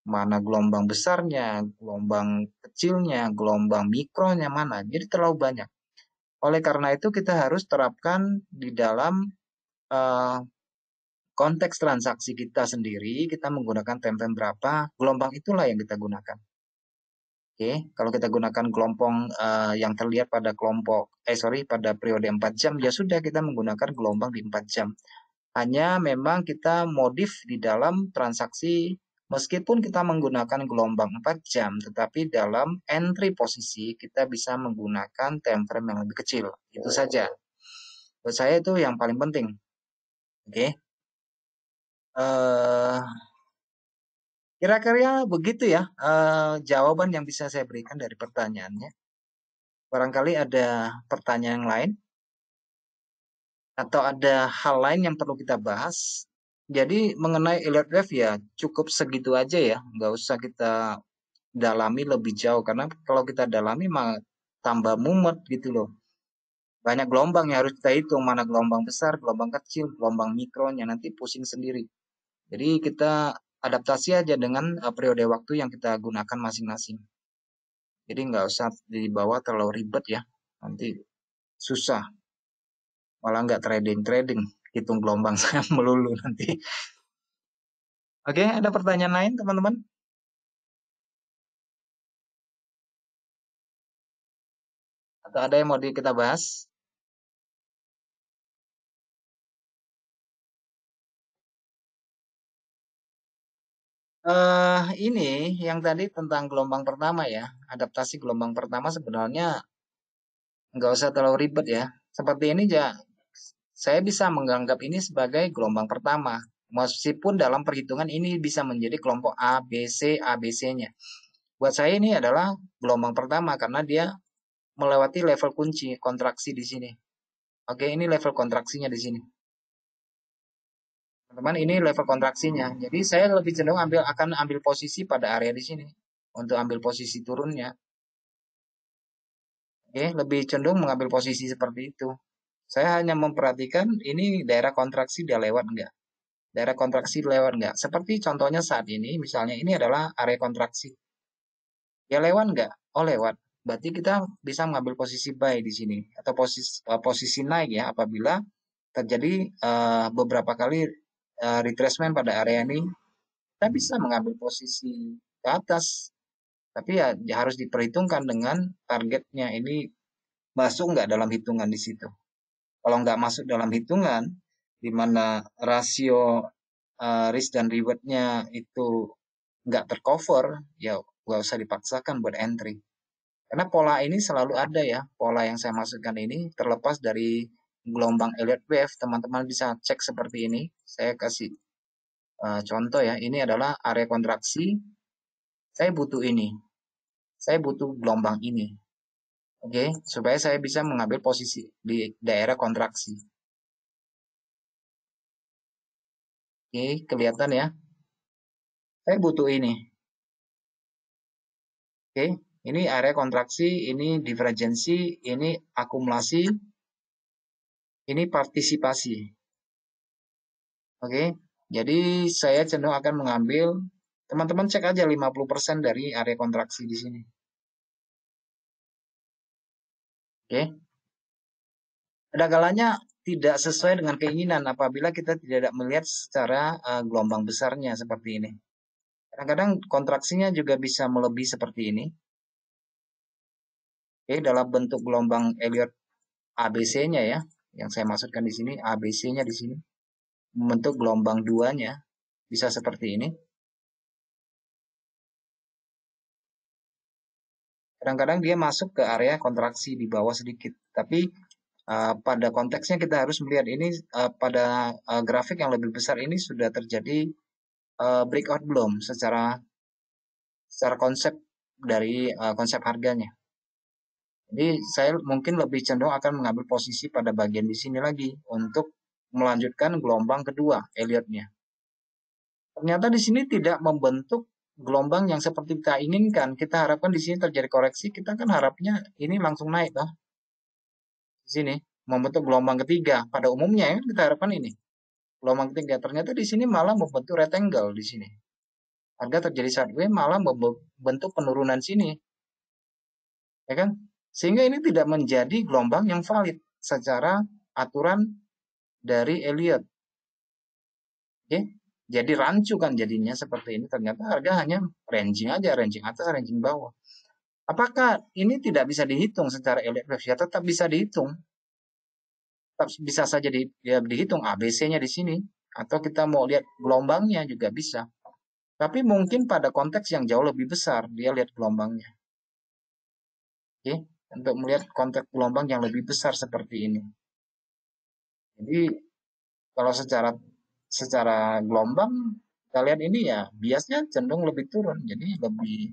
Mana gelombang besarnya, gelombang kecilnya, gelombang mikronya mana. Jadi terlalu banyak. Oleh karena itu kita harus terapkan di dalam konteks transaksi kita sendiri, kita menggunakan time frame berapa, gelombang itulah yang kita gunakan. Oke, kalau kita gunakan gelombang yang terlihat pada pada periode 4 jam, ya sudah kita menggunakan gelombang di 4 jam. Hanya memang kita modif di dalam transaksi, meskipun kita menggunakan gelombang 4 jam, tetapi dalam entry posisi kita bisa menggunakan time frame yang lebih kecil. Itu saja. Buat saya itu yang paling penting. Oke. Kira-kira begitu ya jawaban yang bisa saya berikan dari pertanyaannya. Barangkali ada pertanyaan yang lain atau ada hal lain yang perlu kita bahas. Jadi mengenai Elliott Wave ya cukup segitu aja ya, nggak usah kita dalami lebih jauh karena kalau kita dalami mah tambah mumet gitu loh. Banyak gelombang yang harus kita hitung, mana gelombang besar, gelombang kecil, gelombang mikronya, nanti pusing sendiri. Jadi kita adaptasi aja dengan periode waktu yang kita gunakan masing-masing. Jadi nggak usah dibawa terlalu ribet ya, nanti susah. Malah nggak trading, hitung gelombang saya melulu nanti. Oke, ada pertanyaan lain teman-teman? Atau ada yang mau kita bahas? Ini yang tadi tentang gelombang pertama ya, adaptasi gelombang pertama sebenarnya nggak usah terlalu ribet ya. Seperti ini ya, saya bisa menganggap ini sebagai gelombang pertama. Meskipun dalam perhitungan ini bisa menjadi kelompok A, B, C, A, B, C-nya. Buat saya ini adalah gelombang pertama karena dia melewati level kunci kontraksi di sini. Oke, ini level kontraksinya di sini. Teman-teman, ini level kontraksinya. Jadi saya lebih cenderung akan ambil posisi pada area di sini untuk ambil posisi turunnya. Oke, lebih cenderung mengambil posisi seperti itu. Saya hanya memperhatikan ini daerah kontraksi dia lewat enggak. Daerah kontraksi lewat enggak. Seperti contohnya saat ini, misalnya ini adalah area kontraksi. Dia lewat enggak? Oh lewat. Berarti kita bisa mengambil posisi buy di sini atau posisi naik ya apabila terjadi beberapa kali retracement pada area ini. Kita bisa mengambil posisi ke atas, tapi ya harus diperhitungkan dengan targetnya ini masuk nggak dalam hitungan di situ. Kalau nggak masuk dalam hitungan, di mana rasio risk dan rewardnya itu nggak tercover, ya nggak usah dipaksakan buat entry. Karena pola ini selalu ada ya, pola yang saya masukkan ini terlepas dari gelombang Elliott wave, teman-teman bisa cek seperti ini. Saya kasih contoh ya, ini adalah area kontraksi. Saya butuh ini, saya butuh gelombang ini, oke, supaya saya bisa mengambil posisi di daerah kontraksi. Oke, kelihatan ya. Saya butuh ini. Oke, ini area kontraksi, ini divergensi, ini akumulasi, ini partisipasi. Oke, jadi saya cenderung akan mengambil, teman-teman cek aja 50% dari area kontraksi di sini. Oke. Ada kalanya tidak sesuai dengan keinginan apabila kita tidak melihat secara gelombang besarnya seperti ini. Kadang-kadang kontraksinya juga bisa melebihi seperti ini. Oke, dalam bentuk gelombang Elliott ABC-nya ya, yang saya maksudkan di sini, ABC-nya di sini. Membentuk gelombang 2-nya bisa seperti ini. Kadang-kadang dia masuk ke area kontraksi di bawah sedikit, tapi pada konteksnya kita harus melihat ini pada grafik yang lebih besar ini sudah terjadi breakout belum secara konsep dari konsep harganya. Jadi saya mungkin lebih cenderung akan mengambil posisi pada bagian di sini lagi untuk melanjutkan gelombang kedua Elliott-nya. Ternyata di sini tidak membentuk gelombang yang seperti kita inginkan. Kita harapkan di sini terjadi koreksi, kita kan harapnya ini langsung naik toh. Di sini membentuk gelombang ketiga. Pada umumnya ya kita harapkan ini. Gelombang ketiga ternyata di sini malah membentuk rectangle di sini. Harga terjadi sideways malah membentuk penurunan sini. Ya kan? Sehingga ini tidak menjadi gelombang yang valid secara aturan dari Elliott. Oke, jadi rancu kan jadinya seperti ini. Ternyata harga hanya ranging aja, ranging atas, ranging bawah. Apakah ini tidak bisa dihitung secara Elliott wave? Ya tetap bisa dihitung. Tetap bisa saja dihitung ABC-nya di sini. Atau kita mau lihat gelombangnya juga bisa. Tapi mungkin pada konteks yang jauh lebih besar, dia lihat gelombangnya. Oke, untuk melihat konteks gelombang yang lebih besar seperti ini. Jadi kalau secara gelombang kita lihat ini ya biasnya cenderung lebih turun, jadi lebih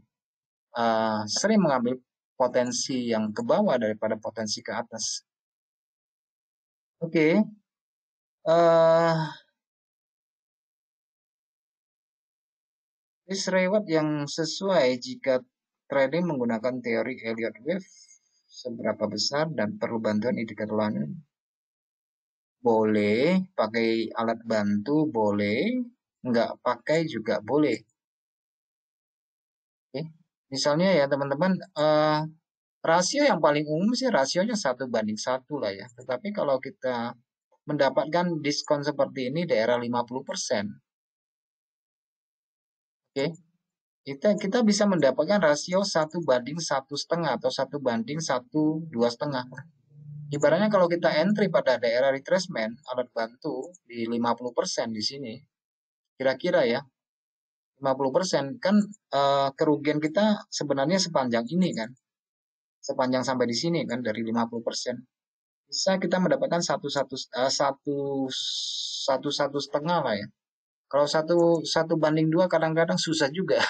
sering mengambil potensi yang ke bawah daripada potensi ke atas. Oke, risk reward yang sesuai jika trading menggunakan teori Elliott wave seberapa besar dan perlu bantuan indikator lain. Boleh pakai alat bantu, boleh nggak pakai juga boleh. Oke. Misalnya ya teman-teman, rasio yang paling umum sih rasionya 1:1 lah ya. Tetapi kalau kita mendapatkan diskon seperti ini daerah 50%, oke, kita bisa mendapatkan rasio 1:1,5 atau 1:1,2,5. Ibaratnya kalau kita entry pada daerah retracement alat bantu di 50% di sini, kira-kira ya 50% kan kerugian kita sebenarnya sepanjang ini kan, sepanjang sampai di sini kan dari 50%. Bisa kita mendapatkan satu setengah lah ya. Kalau 1:2 kadang-kadang susah juga.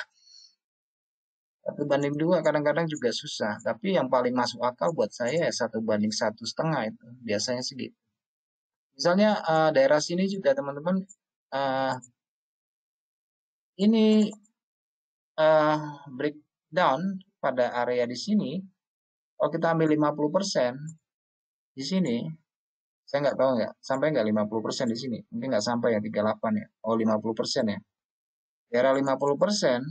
1:2 kadang-kadang juga susah. Tapi yang paling masuk akal buat saya ya 1:1,5 itu biasanya segitu. Misalnya daerah sini juga teman-teman uh, ini breakdown pada area di sini. Kalau kita ambil 50% di sini, saya nggak tahu nggak sampai nggak 50% di sini. Mungkin nggak sampai ya 38 ya. Oh 50% ya. Di area 50%.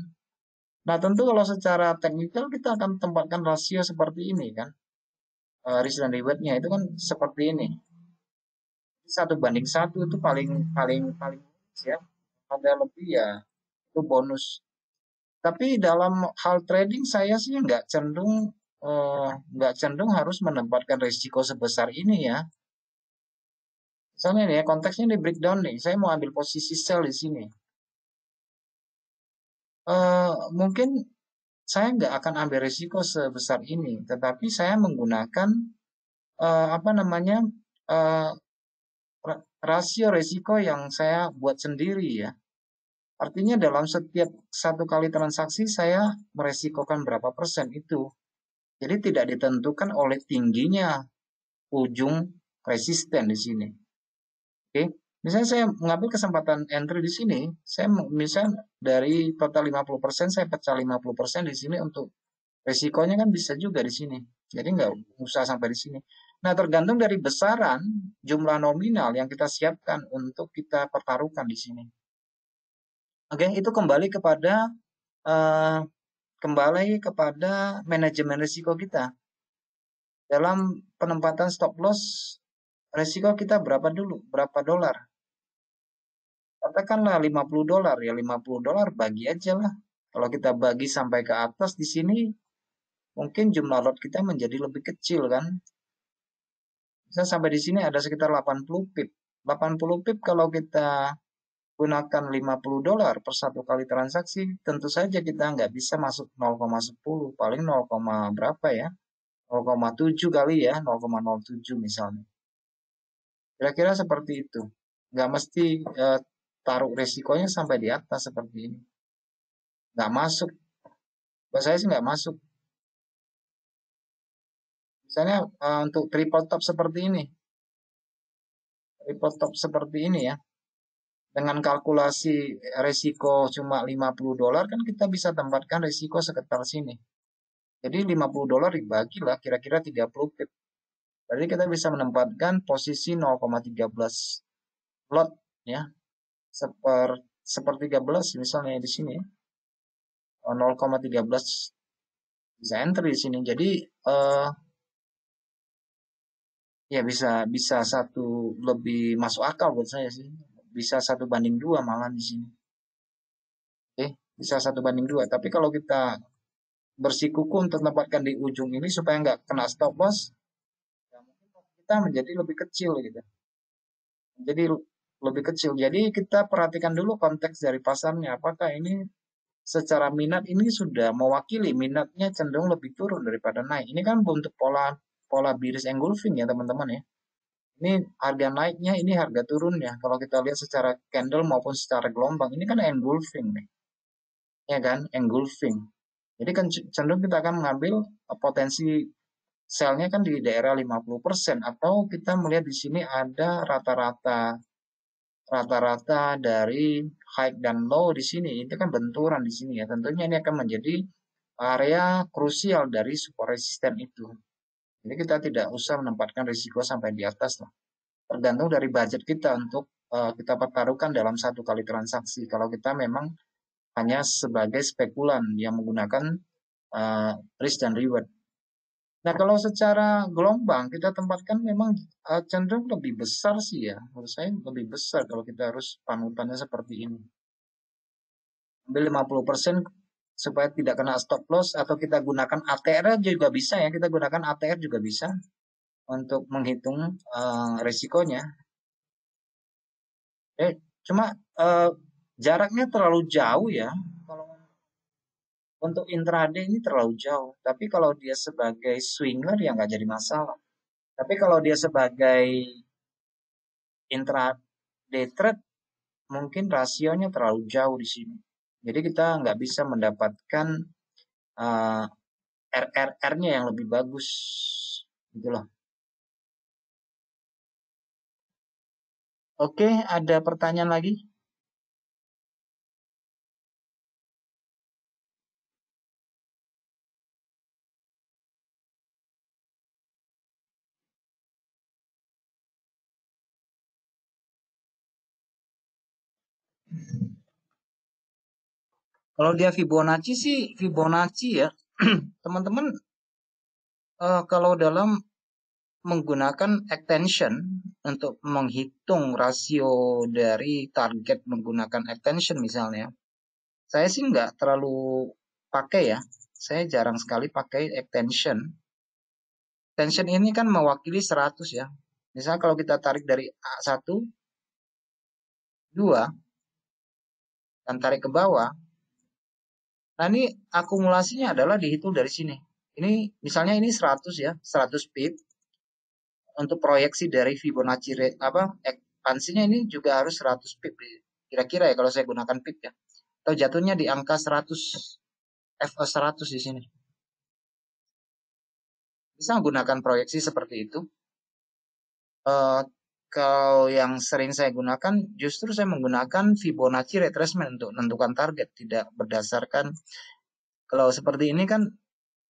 Nah tentu kalau secara teknikal kita akan tempatkan rasio seperti ini kan. Risk dan rewardnya itu kan seperti ini. 1:1 itu paling paling paling ya. Ada lebih ya itu bonus. Tapi dalam hal trading saya sih nggak cenderung harus menempatkan risiko sebesar ini ya. Misalnya nih ya, konteksnya di breakdown nih, saya mau ambil posisi sell di sini. Mungkin saya nggak akan ambil risiko sebesar ini, tetapi saya menggunakan apa namanya eh, rasio risiko yang saya buat sendiri ya. Artinya dalam setiap satu kali transaksi saya meresikokan berapa persen itu. Jadi tidak ditentukan oleh tingginya ujung resisten di sini. Oke, misalnya saya mengambil kesempatan entry di sini, saya misal dari total 50% saya pecah 50% di sini untuk resikonya kan bisa juga di sini. Jadi nggak usah sampai di sini. Nah, tergantung dari besaran jumlah nominal yang kita siapkan untuk kita pertaruhkan di sini. Oke, itu eh, kembali kepada manajemen risiko kita. Dalam penempatan stop loss, risiko kita berapa dulu? Berapa dolar? Katakanlah $50 ya $50 bagi aja lah. Kalau kita bagi sampai ke atas di sini mungkin jumlah lot kita menjadi lebih kecil kan. Bisa sampai di sini ada sekitar 80 pip. 80 pip kalau kita gunakan $50 per satu kali transaksi, tentu saja kita nggak bisa masuk 0,10, paling 0, berapa ya? 0,7 kali ya, 0,07 misalnya. Kira-kira seperti itu. Nggak mesti taruh resikonya sampai di atas seperti ini. Nggak masuk. Buat saya sih nggak masuk. Misalnya untuk triple top seperti ini. Triple top seperti ini ya. Dengan kalkulasi resiko cuma $50 kan kita bisa tempatkan resiko sekitar sini. Jadi $50 dibagi lah kira-kira 30 pip. Jadi kita bisa menempatkan posisi 0,13 lot ya. Seper 13 misalnya di sini. 0,13 bisa entry di sini. Jadi ya bisa bisa satu lebih masuk akal buat saya sih. Bisa 1:2 malah di sini. Oke, bisa 1:2. Tapi kalau kita bersikuku untuk tempatkan di ujung ini supaya nggak kena stop loss, ya mungkin kita menjadi lebih kecil gitu. Jadi lebih kecil. Jadi kita perhatikan dulu konteks dari pasarnya. Apakah ini secara minat ini sudah mewakili minatnya cenderung lebih turun daripada naik. Ini kan bentuk pola pola bearish engulfing ya teman-teman ya. Ini harga naiknya, ini harga turunnya. Kalau kita lihat secara candle maupun secara gelombang, ini kan engulfing nih. Ya kan, engulfing. Jadi kan cenderung kita akan mengambil potensi selnya kan di daerah 50% atau kita melihat di sini ada rata-rata dari high dan low di sini. Itu kan benturan di sini ya. Tentunya ini akan menjadi area krusial dari support resisten itu. Jadi kita tidak usah menempatkan risiko sampai di atas lah. Tergantung dari budget kita untuk kita pertaruhkan dalam satu kali transaksi. Kalau kita memang hanya sebagai spekulan yang menggunakan risk dan reward. Nah, kalau secara gelombang kita tempatkan memang cenderung lebih besar sih ya. Menurut saya lebih besar kalau kita harus panutannya seperti ini. Ambil 50% supaya tidak kena stop loss atau kita gunakan ATR juga bisa ya. Kita gunakan ATR juga bisa untuk menghitung resikonya. Cuma jaraknya terlalu jauh ya. Kalau untuk intraday ini terlalu jauh. Tapi kalau dia sebagai swinger ya nggak jadi masalah. Tapi kalau dia sebagai intraday trade mungkin rasionya terlalu jauh di sini. Jadi kita nggak bisa mendapatkan uh, RRR-nya yang lebih bagus. Gitu loh. Oke, ada pertanyaan lagi? Kalau dia Fibonacci sih Fibonacci ya, teman-teman, kalau dalam menggunakan extension untuk menghitung rasio dari target menggunakan extension misalnya, saya sih nggak terlalu pakai ya. Saya jarang sekali pakai extension. Extension ini kan mewakili 100 ya. Misalnya kalau kita tarik dari A1, 2, dan tarik ke bawah, nah ini akumulasinya adalah dihitung dari sini. Ini misalnya ini 100 ya, 100 pip. Untuk proyeksi dari Fibonacci rate apa ekspansinya ini juga harus 100 pip kira-kira ya kalau saya gunakan pip ya. Atau jatuhnya di angka 100 FO 100 di sini. Bisa menggunakan proyeksi seperti itu. Eh, kalau yang sering saya gunakan justru saya menggunakan Fibonacci retracement untuk menentukan target, tidak berdasarkan kalau seperti ini kan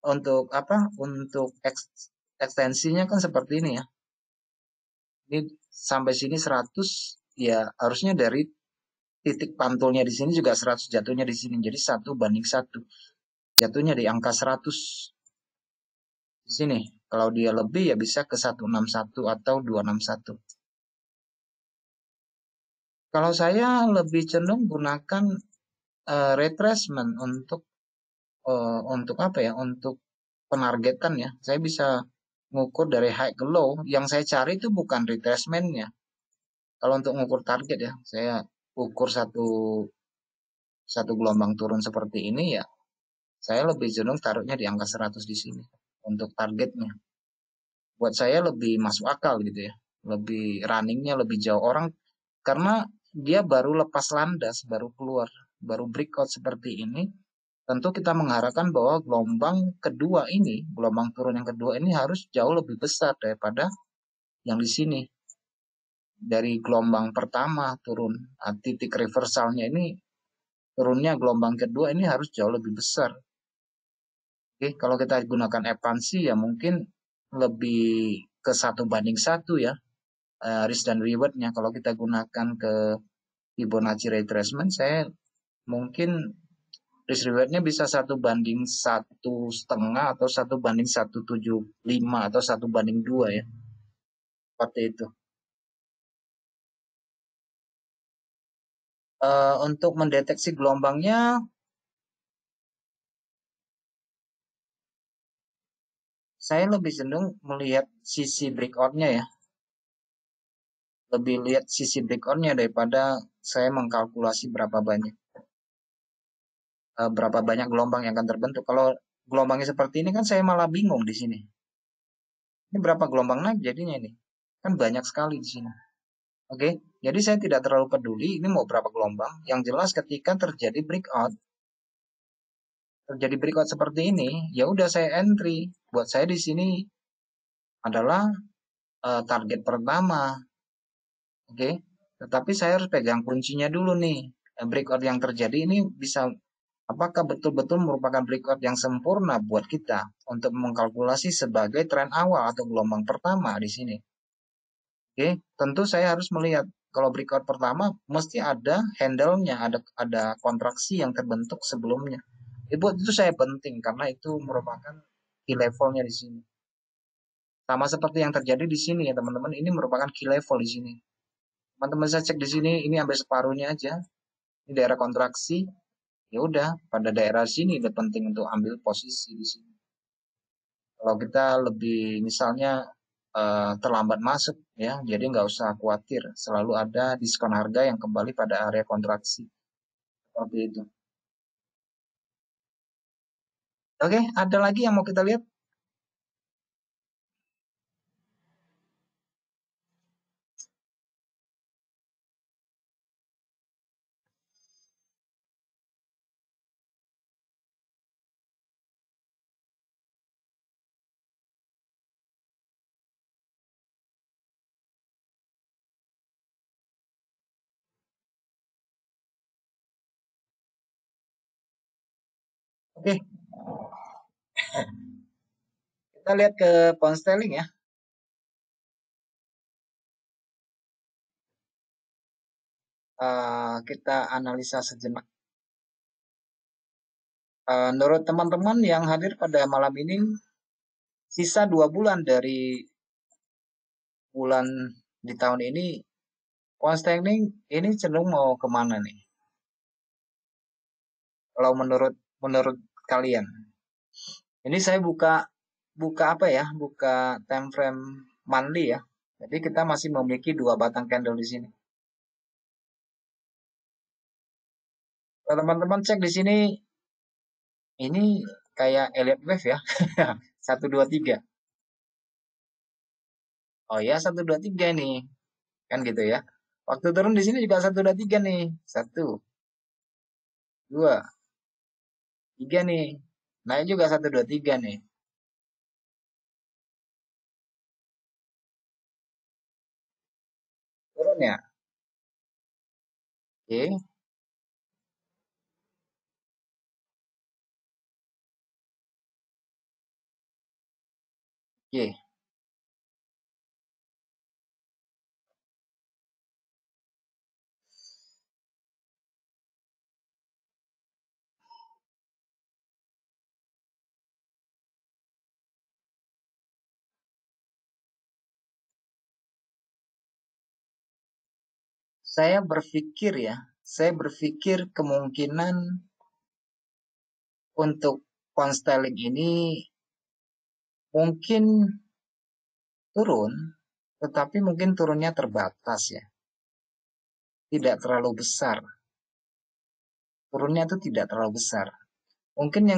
untuk apa? Untuk ekstensinya kan seperti ini ya. Ini sampai sini 100 ya harusnya dari titik pantulnya di sini juga 100 jatuhnya di sini. Jadi 1:1. Jatuhnya di angka 100 di sini. Kalau dia lebih ya bisa ke 161 atau 261. Kalau saya lebih cenderung gunakan retracement untuk apa ya? Untuk penargetan ya. Saya bisa mengukur dari high ke low. Yang saya cari itu bukan retracementnya. Kalau untuk mengukur target ya, saya ukur satu gelombang turun seperti ini ya, saya lebih cenderung taruhnya di angka 100 di sini untuk targetnya. Buat saya lebih masuk akal gitu ya. Lebih runningnya lebih jauh orang karena dia baru lepas landas, baru keluar, baru breakout seperti ini. Tentu kita mengharapkan bahwa gelombang kedua ini, gelombang turun yang kedua ini harus jauh lebih besar daripada yang di sini. Dari gelombang pertama turun, titik reversalnya ini turunnya gelombang kedua ini harus jauh lebih besar. Oke, kalau kita gunakan ekspansi ya mungkin lebih ke 1:1 ya, risk dan rewardnya. Kalau kita gunakan ke Fibonacci retracement, saya mungkin risk rewardnya bisa 1:1,5 atau 1:175 atau 1:2 ya, seperti itu. Untuk mendeteksi gelombangnya, saya lebih cenderung melihat sisi breakout-nya ya, lebih lihat sisi breakout-nya daripada saya mengkalkulasi berapa banyak gelombang yang akan terbentuk. Kalau gelombangnya seperti ini kan saya malah bingung di sini. Ini berapa gelombang naik jadinya ini? Kan banyak sekali di sini. Oke, jadi saya tidak terlalu peduli ini mau berapa gelombang. Yang jelas ketika terjadi breakout seperti ini, ya udah saya entry. Buat saya di sini adalah target pertama. Oke, tetapi saya harus pegang kuncinya dulu nih. Breakout yang terjadi ini bisa apakah betul-betul merupakan breakout yang sempurna buat kita untuk mengkalkulasi sebagai tren awal atau gelombang pertama di sini? Oke, tentu saya harus melihat kalau breakout pertama mesti ada handle-nya, ada kontraksi yang terbentuk sebelumnya. Buat itu saya penting karena itu merupakan key levelnya di sini. Sama seperti yang terjadi di sini ya teman-teman, ini merupakan key level di sini. Teman-teman saya cek di sini, ini sampai separuhnya aja. Ini daerah kontraksi, ya udah pada daerah sini udah penting untuk ambil posisi di sini. Kalau kita lebih misalnya terlambat masuk ya, jadi nggak usah khawatir, selalu ada diskon harga yang kembali pada area kontraksi seperti itu. Oke, ada lagi yang mau kita lihat? Oke, kita lihat ke pound sterling ya. kita analisa sejenak. Menurut teman-teman yang hadir pada malam ini, sisa 2 bulan dari bulan di tahun ini, pound sterling ini cenderung mau kemana nih? Kalau menurut kalian, ini saya buka apa ya? Buka time frame monthly ya. Jadi kita masih memiliki 2 batang candle di sini. Kalau teman-teman cek di sini, ini kayak Elliott wave ya. 1 2 3. Oh ya, 1 2 3 nih. Kan gitu ya. Waktu turun di sini juga 1 2 3 nih. 1 2 3 nih. Naik juga 1 2 3 nih. Turun ya. Oke. Oke. Saya berpikir kemungkinan untuk pound sterling ini mungkin turun, tetapi mungkin turunnya terbatas ya, tidak terlalu besar. Turunnya itu tidak terlalu besar. Mungkin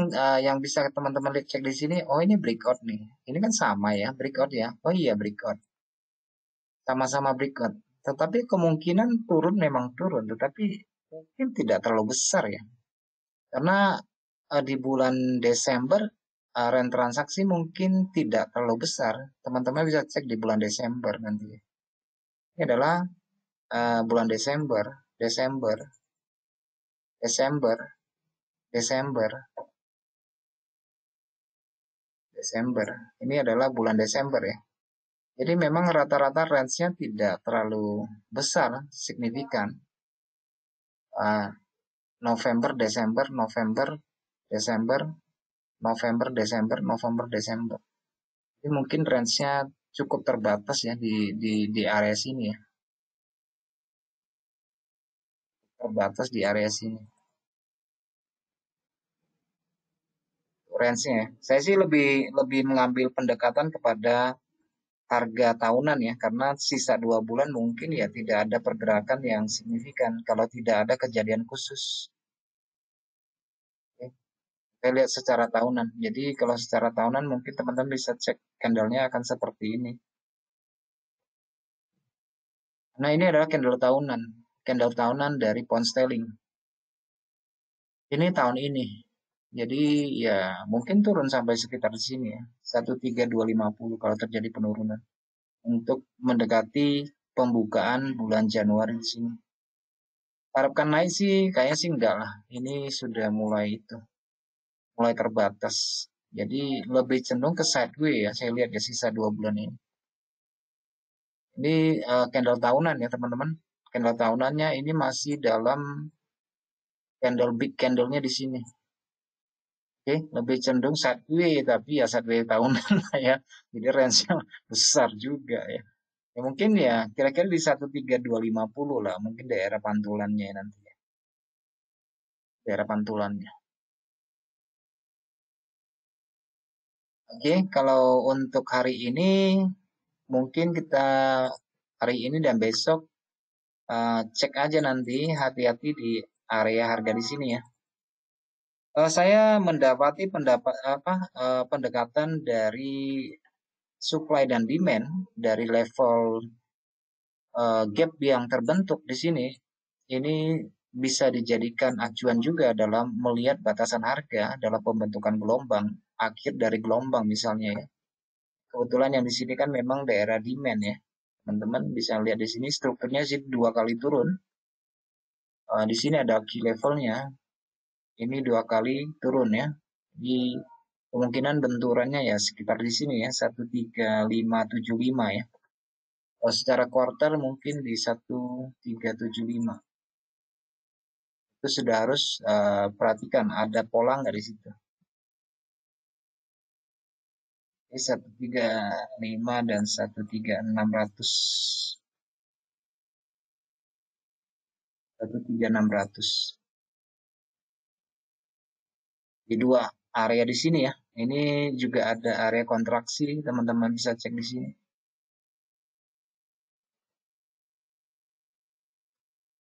yang bisa teman-teman lihat cek di sini, oh ini breakout nih. Ini kan sama ya, breakout ya. Oh iya breakout, sama-sama breakout. Tetapi kemungkinan turun memang turun, tetapi mungkin tidak terlalu besar ya. Karena di bulan Desember rent transaksi mungkin tidak terlalu besar. Teman-teman bisa cek di bulan Desember nanti. Ini adalah bulan Desember, Desember, Desember, Desember, Desember. Ini adalah bulan Desember ya. Jadi memang rata-rata range-nya tidak terlalu besar, signifikan. November, Desember, November, Desember, November, Desember, November, Desember. Jadi mungkin range-nya cukup terbatas ya di area sini ya. Terbatas di area sini. Range-nya ya. Saya sih lebih mengambil pendekatan kepada harga tahunan ya, karena sisa 2 bulan mungkin ya tidak ada pergerakan yang signifikan kalau tidak ada kejadian khusus. Oke. Saya lihat secara tahunan. Jadi kalau secara tahunan mungkin teman-teman bisa cek candle-nya akan seperti ini. Nah ini adalah candle tahunan dari pound sterling. Ini tahun ini. Jadi ya mungkin turun sampai sekitar di sini ya. 13250 kalau terjadi penurunan. Untuk mendekati pembukaan bulan Januari di sini. Harapkan naik sih, kayaknya sih enggak lah. Ini sudah mulai terbatas. Jadi lebih cenderung ke sideways ya, saya lihat ya sisa 2 bulan ini. Ini candle tahunan ya teman-teman. Candle tahunannya ini masih dalam big candle-nya di sini. Oke, lebih cenderung sideways tapi ya sideways tahunan lah ya. Jadi range-nya besar juga ya. Ya mungkin ya kira-kira di 13250 lah, mungkin daerah pantulannya nanti ya. Daerah pantulannya. Oke, kalau untuk hari ini mungkin kita hari ini dan besok cek aja nanti, hati-hati di area harga di sini ya. Saya mendapati pendekatan dari supply dan demand dari level gap yang terbentuk di sini. Ini bisa dijadikan acuan juga dalam melihat batasan harga dalam pembentukan gelombang, akhir dari gelombang misalnya ya. Kebetulan yang di sini kan memang daerah demand ya. Teman-teman bisa lihat di sini strukturnya sih 2 kali turun. Di sini ada key levelnya. Ini 2 kali turun ya. Di kemungkinan benturannya ya sekitar di sini ya 13575 ya. Secara quarter mungkin di 1375. Itu sudah harus perhatikan ada pola nggak di situ. Ini 135 dan 13600. 13600. Di dua area di sini ya. Ini juga ada area kontraksi, teman-teman bisa cek di sini.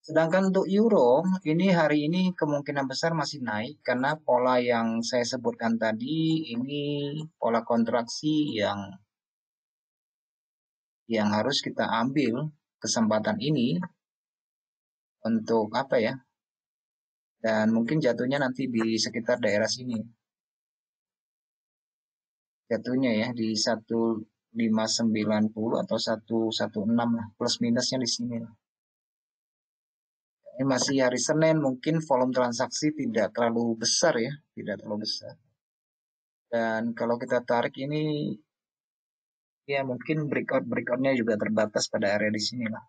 Sedangkan untuk euro, ini hari ini kemungkinan besar masih naik karena pola yang saya sebutkan tadi ini pola kontraksi yang harus kita ambil kesempatan ini untuk apa ya? Dan mungkin jatuhnya nanti di sekitar daerah sini. Jatuhnya ya di 1590 atau 116 lah, plus minusnya di sini lah. Ini masih hari Senin, mungkin volume transaksi tidak terlalu besar ya, tidak terlalu besar. Dan kalau kita tarik ini, ya mungkin breakout-breakoutnya juga terbatas pada area di sini lah.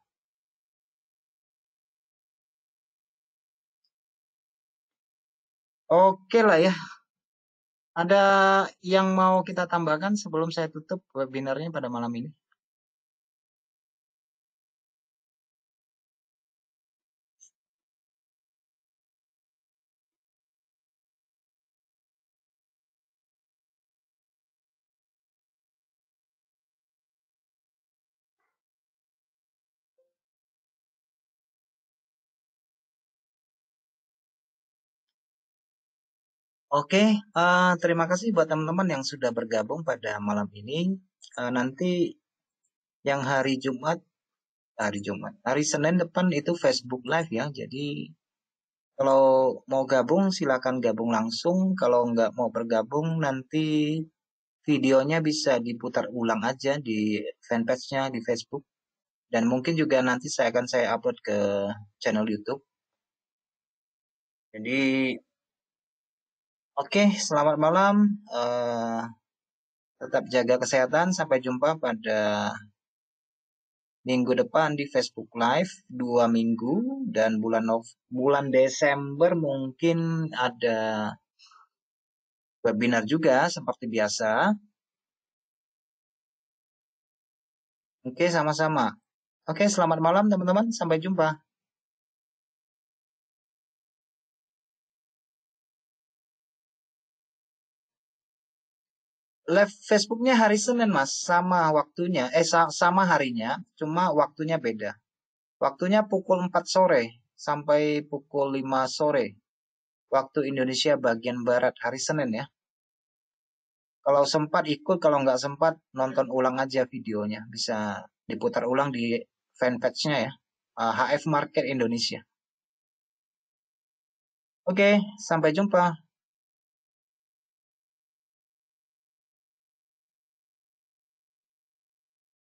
Oke lah ya. Ada yang mau kita tambahkan sebelum saya tutup webinarnya pada malam ini? Oke, terima kasih buat teman-teman yang sudah bergabung pada malam ini. Nanti yang hari Senin depan itu Facebook Live ya. Jadi kalau mau gabung silakan gabung langsung. Kalau nggak mau bergabung nanti videonya bisa diputar ulang aja di fanpage-nya di Facebook. Dan mungkin juga nanti saya upload ke channel YouTube. Jadi oke, selamat malam. Tetap jaga kesehatan. Sampai jumpa pada minggu depan di Facebook Live 2 minggu dan bulan Desember mungkin ada webinar juga seperti biasa. Oke, sama-sama. Oke, selamat malam teman-teman. Sampai jumpa. Live Facebooknya hari Senin, Mas. Sama waktunya. Sama harinya, cuma waktunya beda. Waktunya pukul 4 sore sampai pukul 5 sore. Waktu Indonesia bagian Barat hari Senin ya. Kalau sempat ikut, kalau nggak sempat nonton ulang aja videonya. Bisa diputar ulang di fanpage-nya ya. HF Market Indonesia. Oke, sampai jumpa.